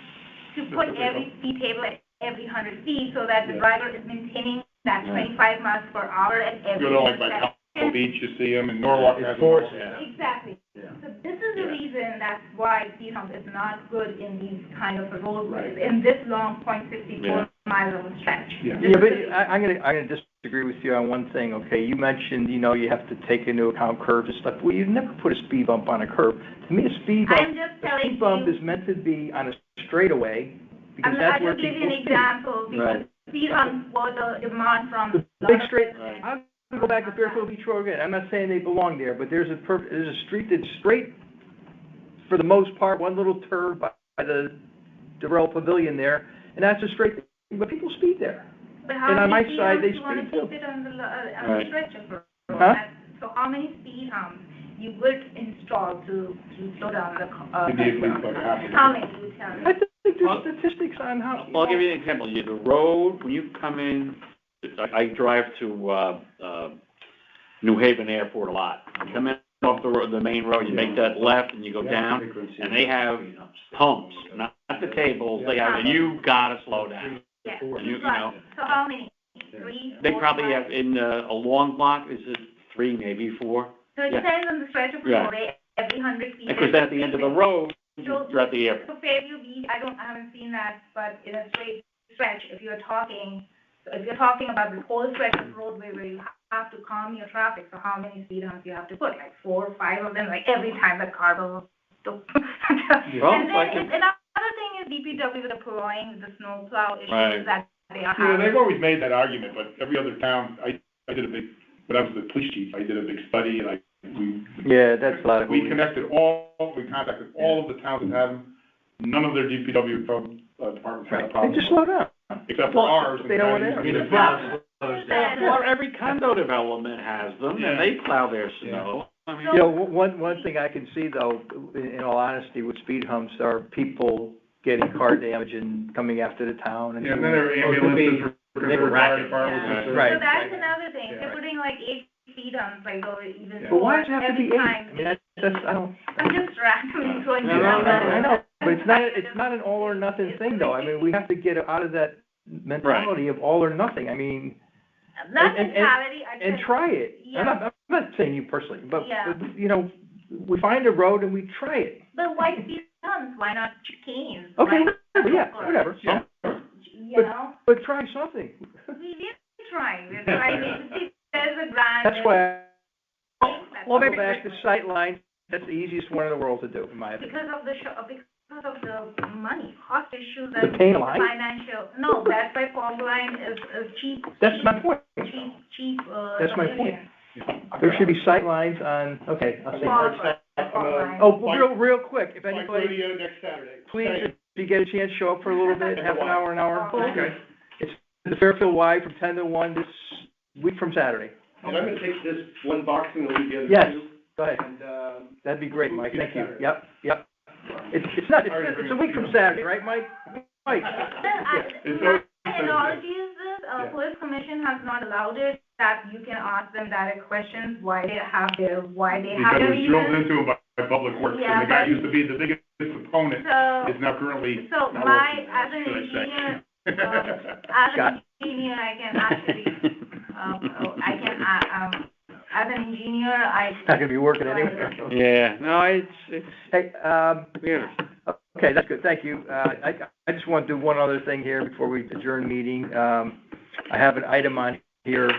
S6: to put every speed table at every 100 feet so that the
S2: Yeah.
S6: driver is maintaining that 25 miles per hour at every.
S2: You know, like by Cabo Beach, you see them, and Norwalk has them.
S8: Force,
S6: Exactly.
S8: Yeah.
S6: So this is the
S2: Yeah.
S6: reason that's why speed hump is not good in these kind of roadways,
S2: Right.
S6: in this long .64
S3: Yeah.
S6: miles of a stretch.
S2: Yeah.
S6: This
S1: Yeah,
S6: is
S1: but
S6: the
S1: I'm gonna disagree with you on one thing, okay? You mentioned, you know, you have to take into account curves and stuff. Well, you never put a speed bump on a curve. To me, a speed
S6: I'm just telling
S1: speed bump
S6: you-
S1: is meant to be on a straightaway, because
S6: I'll
S1: that's where
S6: just give you
S1: people
S6: an
S1: speed.
S6: example, because
S1: Right.
S6: speed humps were the demand from.
S1: The
S6: a
S1: big
S6: lot of-
S1: straight,
S3: Right.
S1: I'll go back to Fairfield Beach Road again. I'm not saying they belong there, but there's a street that's straight, for the most part, one little curve by the Durrell Pavilion there, and that's a straight, but people speed there.
S6: But how
S1: And on
S6: many
S1: my
S6: speed
S1: side,
S6: humps
S1: they
S6: you want
S1: speed
S6: to
S1: too.
S6: keep it on the
S3: Right.
S6: stretch of road?
S1: Huh?
S6: So how many speed humps you would install to slow down the car?
S2: It'd be at least like a half a
S6: How
S2: mile.
S6: many, you would tell me?
S1: I think
S3: Well-
S1: there's statistics on how.
S3: Well, I'll give you an example. The road, when you come in, I drive to, New Haven Airport a lot. You come in off the road, the main road, you make that left and you go down, and they have humps, not the tables, they have, and you gotta slow down.
S6: Yeah,
S3: You know.
S6: So how many? 3,
S3: They
S6: 4,
S3: probably
S6: 5?
S3: have, in a long block, is it 3, maybe 4?
S6: So it
S3: yeah.
S6: depends on the stretch of
S3: Yeah.
S6: road, every 100 feet.
S3: Because at the end of the road, you're at the airport.
S6: So Fairview Beach, I haven't seen that, but in a straight stretch, if you're talking about the whole stretch of roadway where you have to calm your traffic, so how many speed humps you have to put, like 4 or 5 of them, like every time the car goes.
S3: Well,
S6: And then,
S3: like
S6: another thing is DPW with the plowing, the snow plow issues
S3: Right.
S6: that they are
S2: Yeah, they've
S6: having.
S2: always made that argument, but every other town, I did a big, when I was the police chief, I did a big study, and
S1: Yeah, that's a lot of.
S2: we contacted all of the towns that have them. None of their DPW departments had a
S1: They
S2: problem,
S1: just slow down.
S2: except for ours.
S1: They don't want
S2: I mean,
S1: to.
S2: it's not-
S3: Well, every condo development has them, and they plow their snow. I mean,
S1: You know, one thing I can see though, in all honesty, with speed humps are people getting car damage and coming after the town and.
S2: Yeah, and then there are ambulances,
S8: Make a racket.
S2: fireworks.
S1: Right.
S6: So that's another thing, if
S2: Yeah.
S6: you're putting like 8 speed humps, like, or even
S2: Yeah.
S1: But why
S6: 4
S1: does it have to
S6: every
S1: be 8?
S6: time.
S1: I mean, that's, I don't.
S6: I'm just randomly throwing
S3: No,
S6: it
S3: no,
S6: out
S3: no,
S6: there.
S1: I know, but it's not an all or nothing thing though. I mean, we have to get out of that mentality of all or nothing. I mean,
S6: Not
S1: and-
S6: mentality, I
S1: and
S6: just,
S1: try it.
S6: Yeah.
S1: I'm not saying you personally, but,
S6: Yeah.
S1: you know, we find a road and we try it.
S6: but why speed humps, why not chicanes?
S1: Okay,
S6: Why not
S1: yeah,
S6: circles?
S1: whatever.
S2: Yeah.
S6: You know,
S1: But try something.
S6: we did try, we're trying to see, there's a grant.
S1: That's why,
S3: Well,
S1: I'll go
S3: maybe-
S1: back to sight lines. That's the easiest one in the world to do, in my opinion.
S6: Because of the money, cost issues
S1: The
S6: and
S1: paint line?
S6: financial, no, that's why fog line is cheap.
S1: That's my point.
S6: Cheap,
S1: That's my point. There should be sight lines on, okay, I'll say.
S6: Fog line.
S1: Oh, well, real quick, if
S2: Bike
S1: anybody,
S2: rodeo next Saturday.
S1: please, if you get a chance, show up for a little bit, half an hour, an hour.
S2: Okay.
S1: It's the Fairfield Y from 10 to 1 this week from Saturday.
S9: And I'm gonna take this one box and leave the other
S1: Yes,
S9: two.
S1: go ahead.
S9: And,
S1: That'd be great, Mike, thank you.
S2: Saturday.
S1: Yep. It's a week from Saturday, right, Mike? Mike?
S2: It's
S6: My analogy is this,
S2: Yeah.
S6: police commission has not allowed it, that you can ask them direct questions, why they have their
S2: Because
S6: reasons.
S2: it was drilled into him by Public Works,
S6: Yeah,
S2: and the guy
S6: but-
S2: used to be the biggest opponent,
S6: So,
S2: is now currently
S6: so
S2: not
S6: my,
S2: working,
S6: as an
S2: should I say.
S6: engineer, as
S1: Scott?
S6: an engineer, I can actually, as an engineer,
S1: Not gonna be working anyway.
S3: Yeah, no, it's,
S1: Hey,
S3: weird.
S1: okay, that's good, thank you. I just want to do one other thing here before we adjourn the meeting. I have an item on here,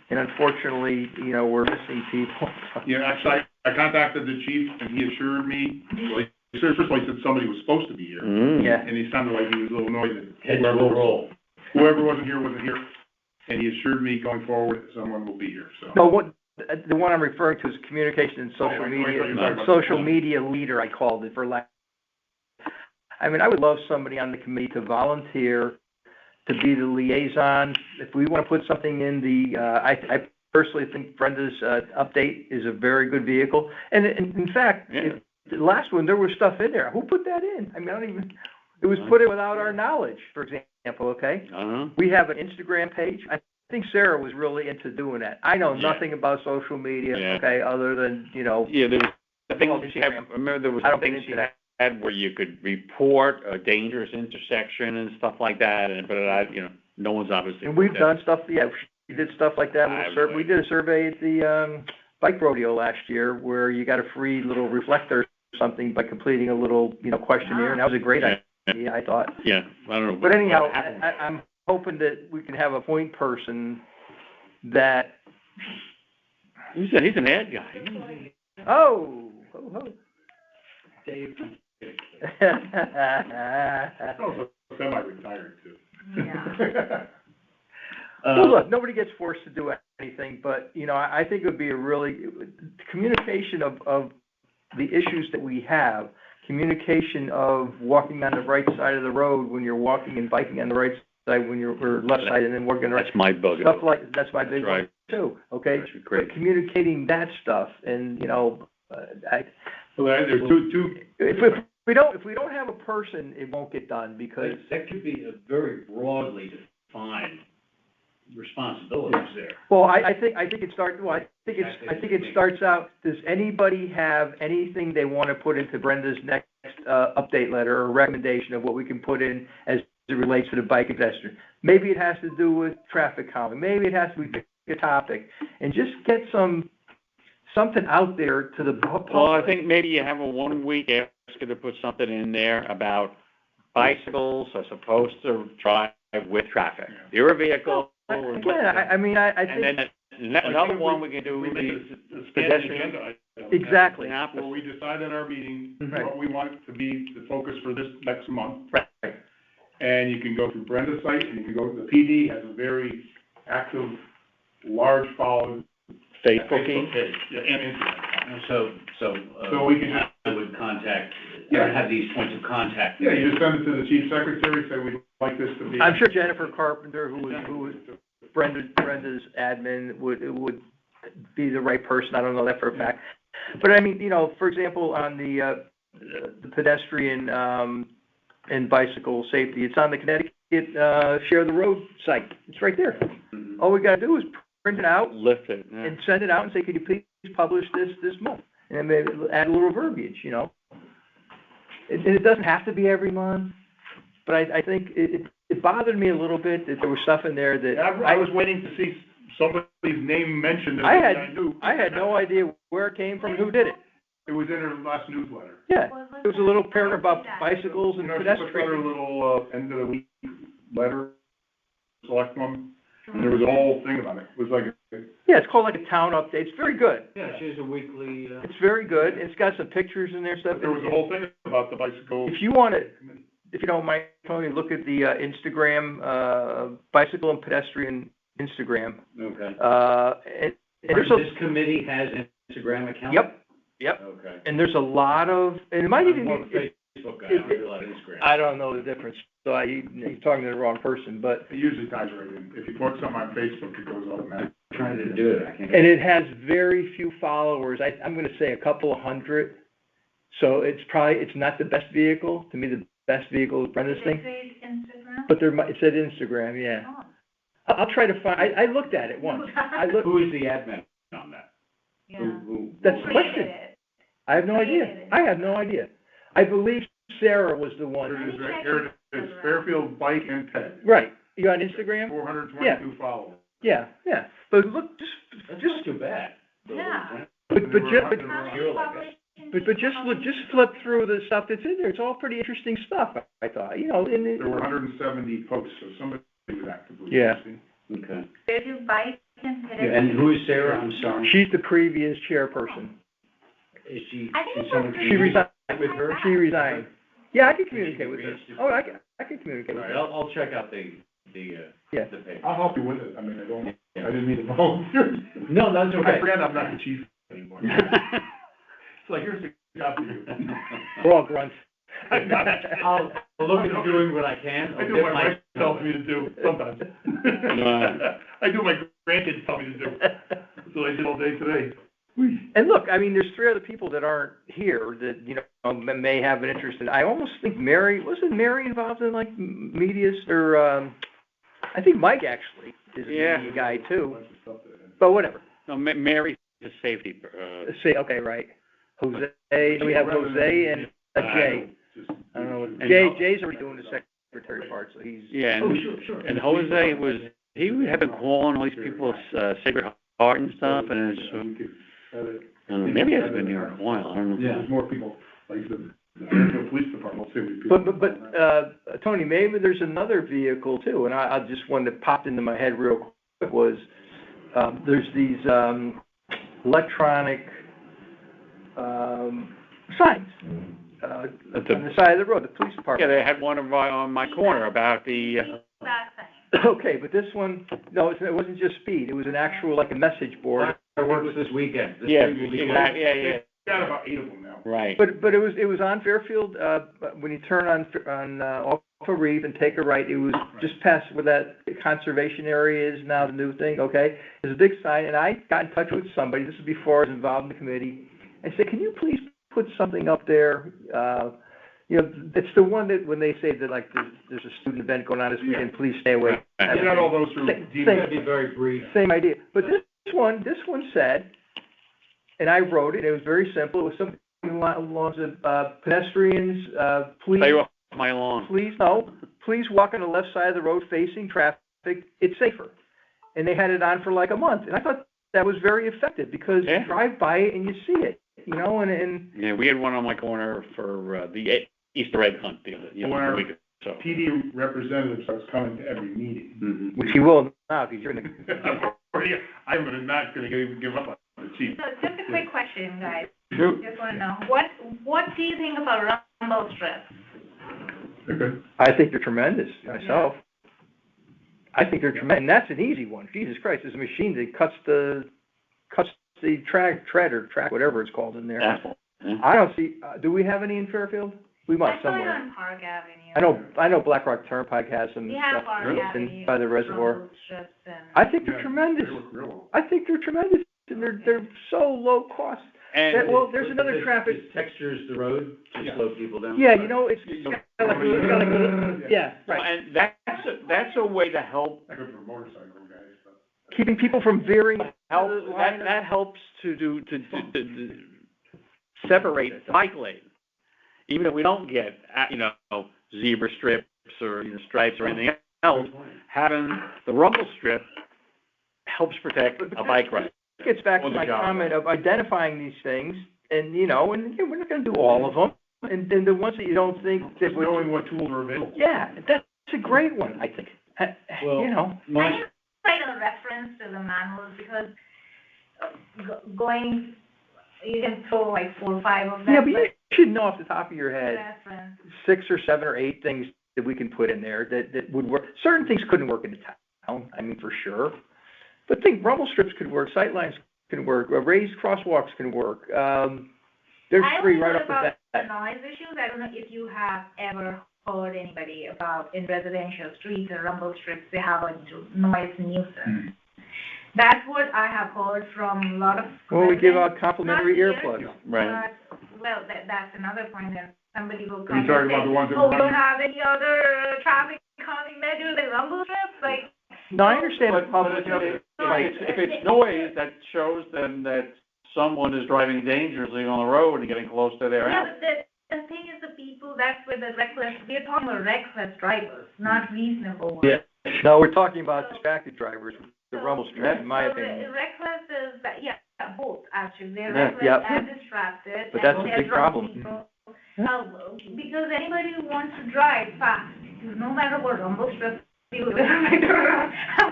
S1: and unfortunately, you know, we're missing people.
S2: Yeah, actually, I contacted the chief, and he assured me, well, first of all, he said somebody was supposed to be here,
S1: Yeah.
S2: and he sounded like he was a little annoyed that
S8: Heads will roll.
S2: whoever wasn't here, and he assured me going forward, that someone will be here, so.
S1: No, the one I'm referring to is communication and social
S2: Oh, I
S1: media,
S2: thought you were talking about
S1: social
S2: the-
S1: media leader, I called it, for lack. I mean, I would love somebody on the committee to volunteer to be the liaison. If we wanna put something in the, I personally think Brenda's, update is a very good vehicle. And in fact,
S3: Yeah.
S1: the last one, there was stuff in there. Who put that in? I mean, I don't even, it was put in without our knowledge, for example, okay? We have an Instagram page. I think Sarah was really into doing that. I know
S3: Yeah.
S1: nothing about social media,
S3: Yeah.
S1: okay, other than, you know.
S3: Yeah, there was the thing,
S1: Well,
S3: I remember there was
S1: I don't
S3: things
S1: think
S3: you
S1: it's-
S3: had where you could report a dangerous intersection and stuff like that, and, but no one's obviously.
S1: And we've
S3: put that.
S1: done stuff, yeah, we did stuff like that. We did a survey at the, bike rodeo last year where you got a free little reflector or something by completing a little, questionnaire, and that was a great idea, I thought.
S3: Yeah, I don't know.
S1: But anyhow,
S3: what happened.
S1: I'm hoping that we can have a point person that,
S3: He's an ad guy.
S1: oh.
S8: Dave.
S2: Also semi-retired too.
S6: Yeah.
S1: Well, look, nobody gets forced to do anything, but, I think it would be a really, communication of the issues that we have, communication of walking on the right side of the road when you're walking and biking on the right side when you're, or left side and then walking on the right.
S3: That's my bugaboo.
S1: Stuff like, that's my big one
S3: right.
S1: too, okay?
S3: That's great.
S1: But communicating that stuff and,
S2: Well, there's two,
S1: if we don't have a person, it won't get done because.
S7: That could be a very broadly defined responsibilities there.
S1: Well, I think it starts out, does anybody have anything they wanna put into Brenda's next, update letter or recommendation of what we can put in as it relates to the bike and pedestrian? Maybe it has to do with traffic calming, maybe it has to be a topic, and just get something out there to the public.
S3: Well, I think maybe you have a 1 week ask her to put something in there about bicycles are supposed to drive with traffic. You're a vehicle.
S1: Again, I think.
S3: And then another one we can do
S2: we
S3: is
S2: make a
S3: pedestrian.
S2: agenda item.
S1: Exactly.
S2: Where we decide at our meeting
S1: Right.
S2: what we want to be the focus for this next month.
S1: Right.
S2: And you can go through Brenda's site, and you can go, the PD has a very active, large following.
S3: Facebook
S2: page. Yeah, and Instagram.
S7: So
S2: we can just.
S7: I would contact,
S2: Yeah.
S7: have these points of contact.
S2: Yeah, you just send it to the chief secretary, say we'd like this to be.
S1: I'm sure Jennifer Carpenter, who was Brenda's admin, would be the right person. I don't know that for a fact. But I mean, for example, on the pedestrian, and bicycle safety, it's on the Connecticut, Share the Road site. It's right there. All we gotta do is print it out
S3: Lift it. Yeah.
S1: and send it out and say, could you please publish this month? And then maybe add a little verbiage, It doesn't have to be every month, but I think it bothered me a little bit that there was stuff in there that.
S2: I was waiting to see somebody's name mentioned, and
S1: I
S2: knew.
S1: had no idea where it came from, who did it.
S2: It was in her last newsletter.
S1: Yeah, it was a little paragraph about bicycles and
S2: She put out her
S1: pedestrians.
S2: little, end of the week letter, select one, and there was a whole thing about it. It was like,
S1: Yeah, it's called like a town update. It's very good.
S7: Yeah, she has a weekly,
S1: It's very good. It's got some pictures in there, stuff.
S2: there was a whole thing about the bicycle.
S1: If you want to, if you don't mind, Tony, look at the Instagram, bicycle and pedestrian Instagram.
S7: okay.
S1: And there's
S7: This committee has an Instagram account?
S1: Yep.
S7: Okay.
S1: And there's a lot of, and it might
S7: I'm
S1: even
S7: more of a
S1: be,
S7: Facebook guy, I don't do a lot of Instagram.
S1: I don't know the difference, so he's talking to the wrong person, but,
S2: It usually ties right in. If you put something on Facebook, it goes automatically.
S7: I'm trying to do it, I can't.
S1: and it has very few followers. I'm gonna say a couple of hundred. So it's not the best vehicle. To me, the best vehicle is Brenda's thing.
S6: Instagram?
S1: But it said Instagram, yeah.
S6: Oh.
S1: I'll try to find, I looked at it once.
S7: Who is the admin on that?
S6: Yeah.
S7: Who?
S1: That's the
S6: Who
S1: question.
S6: created it?
S1: I have no idea.
S6: Created it.
S1: I have no idea. I believe Sarah was the one.
S2: Here it is, right here it is, Fairfield Bike and Ped,
S1: Right. You on Instagram?
S2: 422 followers.
S1: Yeah. But look,
S7: That's not too bad.
S6: Yeah.
S1: but
S2: There were
S1: just,
S2: 100
S6: How many
S7: You're like
S6: publications
S1: but just look, just flip through the stuff that's in there. It's all pretty interesting stuff, I thought,
S2: There were 170 posts, so somebody was actively
S1: Yeah.
S2: posting.
S7: Okay.
S6: If you buy and
S7: Yeah, and who is Sarah? I'm sorry.
S1: She's the previous chairperson.
S7: Is she?
S6: I think
S7: is
S6: it's
S7: someone
S6: like
S1: She resigned.
S7: with her?
S1: She resigned. Yeah, I can communicate with her. Oh, I can communicate
S7: All
S1: with
S7: right,
S1: her.
S7: I'll check out the
S1: Yeah.
S7: page.
S2: I'll help you with it. I mean, I didn't mean to volunteer.
S7: No, that's
S2: I
S7: okay.
S2: forgot I'm not the chief anymore. It's like, here's the job for you.
S1: We're all grunts.
S7: I'll look into doing what I can.
S2: I do what my wife tells me to do sometimes. I do what my grandkids tell me to do. That's what I did all day today.
S1: And look, I mean, there's three other people that aren't here that, you know, may have an interest in. I almost think wasn't Mary involved in like media, or, I think Mike actually is a media guy too, but whatever.
S3: No, Mary's a safety,
S1: Say, okay, right. Jose, we have Jose and Jay. I don't know, what- Jay's already doing the secretary part, so he's.
S3: yeah, and,
S8: Oh, sure.
S3: and Jose he had been calling all these people's, Sacred Heart and stuff, and it's, maybe he hasn't been here in a while, I don't know.
S2: Yeah, there's more people, like the Fairfield Police Department, will say
S1: But, Tony, maybe there's another vehicle too, and I just one that popped into my head real quick was, there's these, electronic, signs, on the side of the road, the police
S3: Yeah,
S1: department.
S3: they had one on my corner about the,
S4: That thing.
S1: Okay, but this one, no, it wasn't just speed, it was an actual, like a message board.
S7: Fireworks this weekend. This
S3: yeah,
S7: thing will be
S3: exactly, yeah,
S2: got about 8 of them now.
S3: right.
S1: But it was on Fairfield, when you turn on off of Reeve and take a right, it was just past where that conservation area is now, the new thing, okay? There's a big sign, and I got in touch with somebody, this is before I was involved in the committee. I said, can you please put something up there? You know, it's the one that when they say that like there's a student event going on this weekend, please stay away.
S2: I got all those through
S7: It'll be very brief.
S1: Same idea. But this one said, and I wrote it, it was very simple, it was something along the, pedestrians, please.
S3: Stay off my lawn.
S1: Please walk on the left side of the road facing traffic, it's safer. And they had it on for like a month, and I thought that was very effective, because you drive by it and you see it, you know, and.
S3: Yeah, we had one on my corner for, the Easter egg hunt the other week or so.
S2: PD representative starts coming to every meeting.
S3: Mm-hmm.
S1: Which he will now, because you're in the.
S2: I'm not gonna give up on the chief.
S6: So just a quick question, guys.
S3: Shoot.
S6: Just want to know, what do you think about rumble strips?
S2: Okay.
S1: I think they're tremendous myself. I think they're tremendous, and that's an easy one. Jesus Christ, there's a machine that cuts the track, whatever it's called in there.
S3: Asphalt. Yeah.
S1: I don't see, do we have any in Fairfield? We
S6: I
S1: must
S6: saw it
S1: somewhere.
S6: on Park Avenue.
S1: I know Black Rock Turnpike has some
S6: We have
S1: stuff
S6: Park
S1: in-
S6: Avenue.
S1: by the reservoir.
S6: rumble strips and.
S1: I think they're
S2: Yeah,
S1: tremendous.
S2: they work real well.
S1: I think they're tremendous, and they're so low cost.
S3: And
S1: Well, there's another traffic.
S7: It textures the road to slow people down.
S1: Yeah, you know, it's got like a little, yeah, right.
S3: And that's a way to help,
S2: Good for motorcycle guys, but.
S1: Keeping people from veering.
S3: that helps to separate the bike lane. Even if we don't get, zebra strips or stripes or anything else, having the rumble strip helps protect a bike ride.
S1: It gets back to my comment of identifying these things, and, you know, and we're not gonna do all of them, and then the ones that you don't think that would.
S2: Knowing what tools are available.
S1: Yeah, that's a great one, I think.
S7: Well,
S1: You know.
S6: I just write a reference to the manuals, because going, you can throw like 4 or 5 of them.
S1: Yeah, but you should know off the top of your head,
S6: Reference.
S1: 6 or 7 or 8 things that we can put in there that would work. Certain things couldn't work in the town, I mean, for sure. But think, rumble strips could work, sight lines can work, raised crosswalks can work. There's 3 right off the bat.
S6: I only heard about noise issues. I don't know if you have ever heard anybody about in residential streets or rumble strips, they have a noise nuisance. That's what I have heard from a lot of.
S1: Well, we give out
S6: residents.
S1: complimentary
S6: Not here,
S1: earplugs.
S3: Right.
S6: But, well, that's another point, and somebody will
S2: Are
S6: come
S2: you talking
S6: and
S2: about the ones
S6: say,
S2: that
S6: oh, we
S2: run-
S6: don't have any other traffic calming measures than rumble strips, like.
S1: No, I understand the
S3: But
S1: public.
S3: if it's noise that shows them that someone is driving dangerously on the road and getting close to their
S6: Yeah,
S3: house.
S6: but the thing is, the people, that's where the reckless, we're talking about reckless drivers, not reasonable ones.
S1: Yeah. No, we're talking about distracted drivers, the rumble strip, in my
S6: So
S1: opinion.
S6: reckless is, both, actually, they're
S1: Yeah,
S6: reckless
S1: yep.
S6: and distracted.
S1: But that's
S6: and
S1: a
S6: they're
S1: big
S6: drunk
S1: problem.
S6: people. Because anybody who wants to drive fast, no matter what rumble strip, you will right around.
S7: A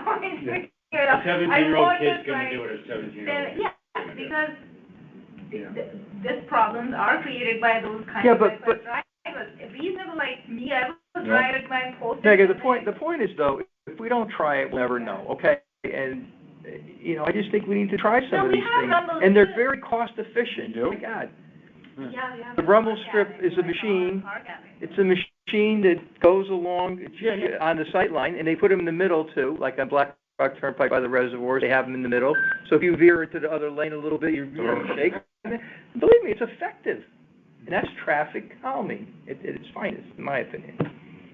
S7: 17-year-old kid's gonna do it, a 17-year-old.
S6: Yeah, because these problems are created by those kinds
S1: Yeah,
S6: of
S1: but-
S6: reckless drivers. Reasonable like me, I will drive at my post.
S1: Megha, the point is though, if we don't try it, we'll never know, okay? And, you know, I just think we need to try some
S6: No,
S1: of
S6: we
S1: these
S6: have
S1: things.
S6: rumble
S1: And they're
S6: strips.
S1: very cost efficient, oh my God.
S4: Yeah, yeah.
S1: The rumble strip is a machine. It's a machine that goes along on the sight line, and they put them in the middle too, like on Black Rock Turnpike by the reservoirs, they have them in the middle. So if you veer into the other lane a little bit, you're shaking. Believe me, it's effective. And that's traffic calming at its finest, in my opinion.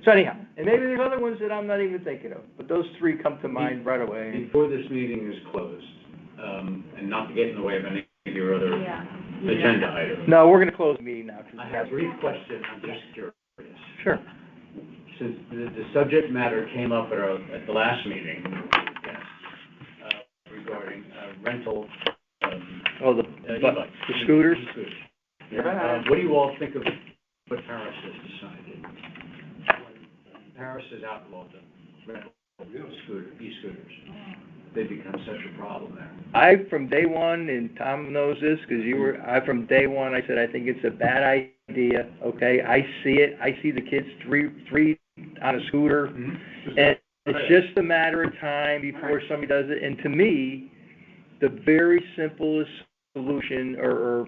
S1: So anyhow, and maybe there's other ones that I'm not even thinking of, but those three come to mind right away.
S7: Before this meeting is closed, and not to get in the way of any of your other agenda items.
S1: No, we're gonna close the meeting now.
S7: I have a brief question, I'm just curious.
S1: Sure.
S7: Since the subject matter came up at the last meeting, regarding rental,
S1: The
S7: e-bikes.
S1: The scooters?
S7: What do you all think of what Paris has decided? Paris has outlawed the rental e-scooters. They've become such a problem there.
S1: From day one, and Tom knows this, because from day one, I said, I think it's a bad idea, okay? I see it, I see the kids three on a scooter, and it's just a matter of time before somebody does it, and to me, the very simplest solution, or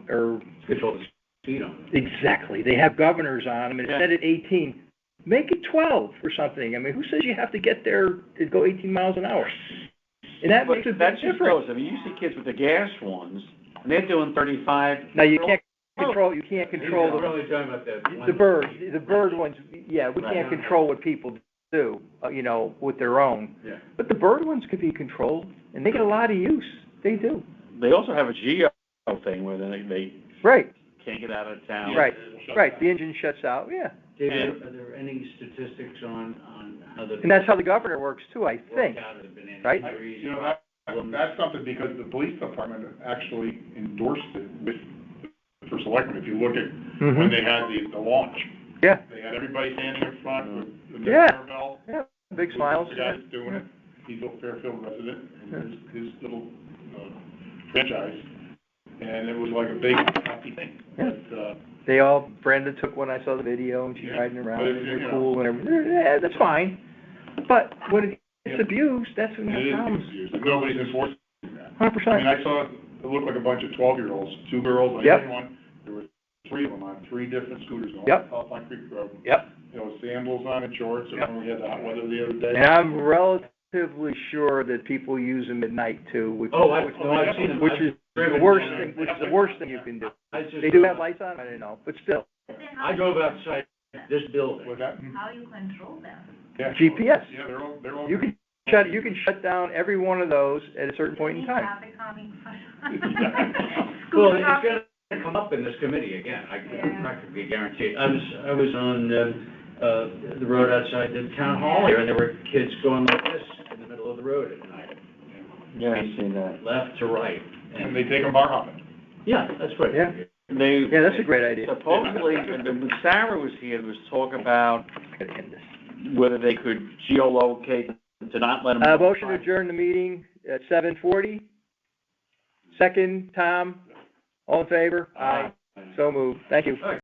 S7: Control the speed on them.
S1: exactly, they have governors on them, and it's set at 18, make it 12 or something. I mean, who says you have to get there to go 18 miles an hour? And that makes a big difference.
S3: I mean, you see kids with the gas ones, and they're doing 35.
S1: Now, you can't control
S7: We're only talking about
S1: the bird ones, yeah, we can't control what people do, with their own.
S7: Yeah.
S1: But the bird ones could be controlled, and they get a lot of use, they do.
S3: They also have a geo thing where they
S1: Right,
S3: can't get out of town.
S1: right, the engine shuts out, yeah.
S7: David, are there any statistics on how the...
S1: And that's how the governor works too, I think,
S7: Have there been any
S1: right?
S7: injuries?
S2: You know, that's something because the police department actually endorsed it with, for selectmen. If you look at when they had the launch.
S1: Yeah.
S2: They had everybody standing in front with the
S1: Yeah.
S2: doorbell.
S1: Yeah, big smiles.
S2: The guy that's doing it, he's a Fairfield resident, and his little franchise, and it was like a big happy thing.
S1: Yeah.
S2: But,
S1: Brenda took one, I saw the video, and she's riding around,
S2: But
S1: and
S2: it's,
S1: they're cool and everything. Yeah, that's fine. But when it's abused, that's when
S2: it
S1: you have
S2: is
S1: problems.
S2: confused, and nobody's enforcing that.
S1: 100%.
S2: I mean, I saw, it looked like a bunch of 12-year-olds, 2 girls, like
S1: Yep.
S2: everyone. There were 3 of them on 3 different scooters going
S1: Yep.
S2: up Pine Creek Road.
S1: Yep.
S2: Sandals on and shorts, and when we had the hot weather the other day.
S1: And I'm relatively sure that people use them at night too, which
S7: I've seen them.
S1: which is the worst thing, you can do. They do have lights on? I didn't know, but still.
S7: I drove outside this building.
S2: What's that?
S6: How you control them?
S2: Yeah.
S1: GPS.
S2: Yeah, they're all.
S1: You can shut down every one of those at a certain point in time.
S6: Traffic calming.
S7: Well, it's gonna come up in this committee again, I can practically guarantee it. I was on, the road outside the town hall here, and there were kids going like this in the middle of the road at night.
S3: Yeah, I've seen that.
S7: Left to right.
S2: And they take them bar hopping.
S7: Yeah, that's right.
S1: Yeah. Yeah, that's a great idea.
S3: Supposedly, when Sarah was here, there was talk about whether they could geolocate to not let them.
S1: Motion to adjourn the meeting at 7:40. Second, Tom, all in favor? Aye. So moved. Thank you.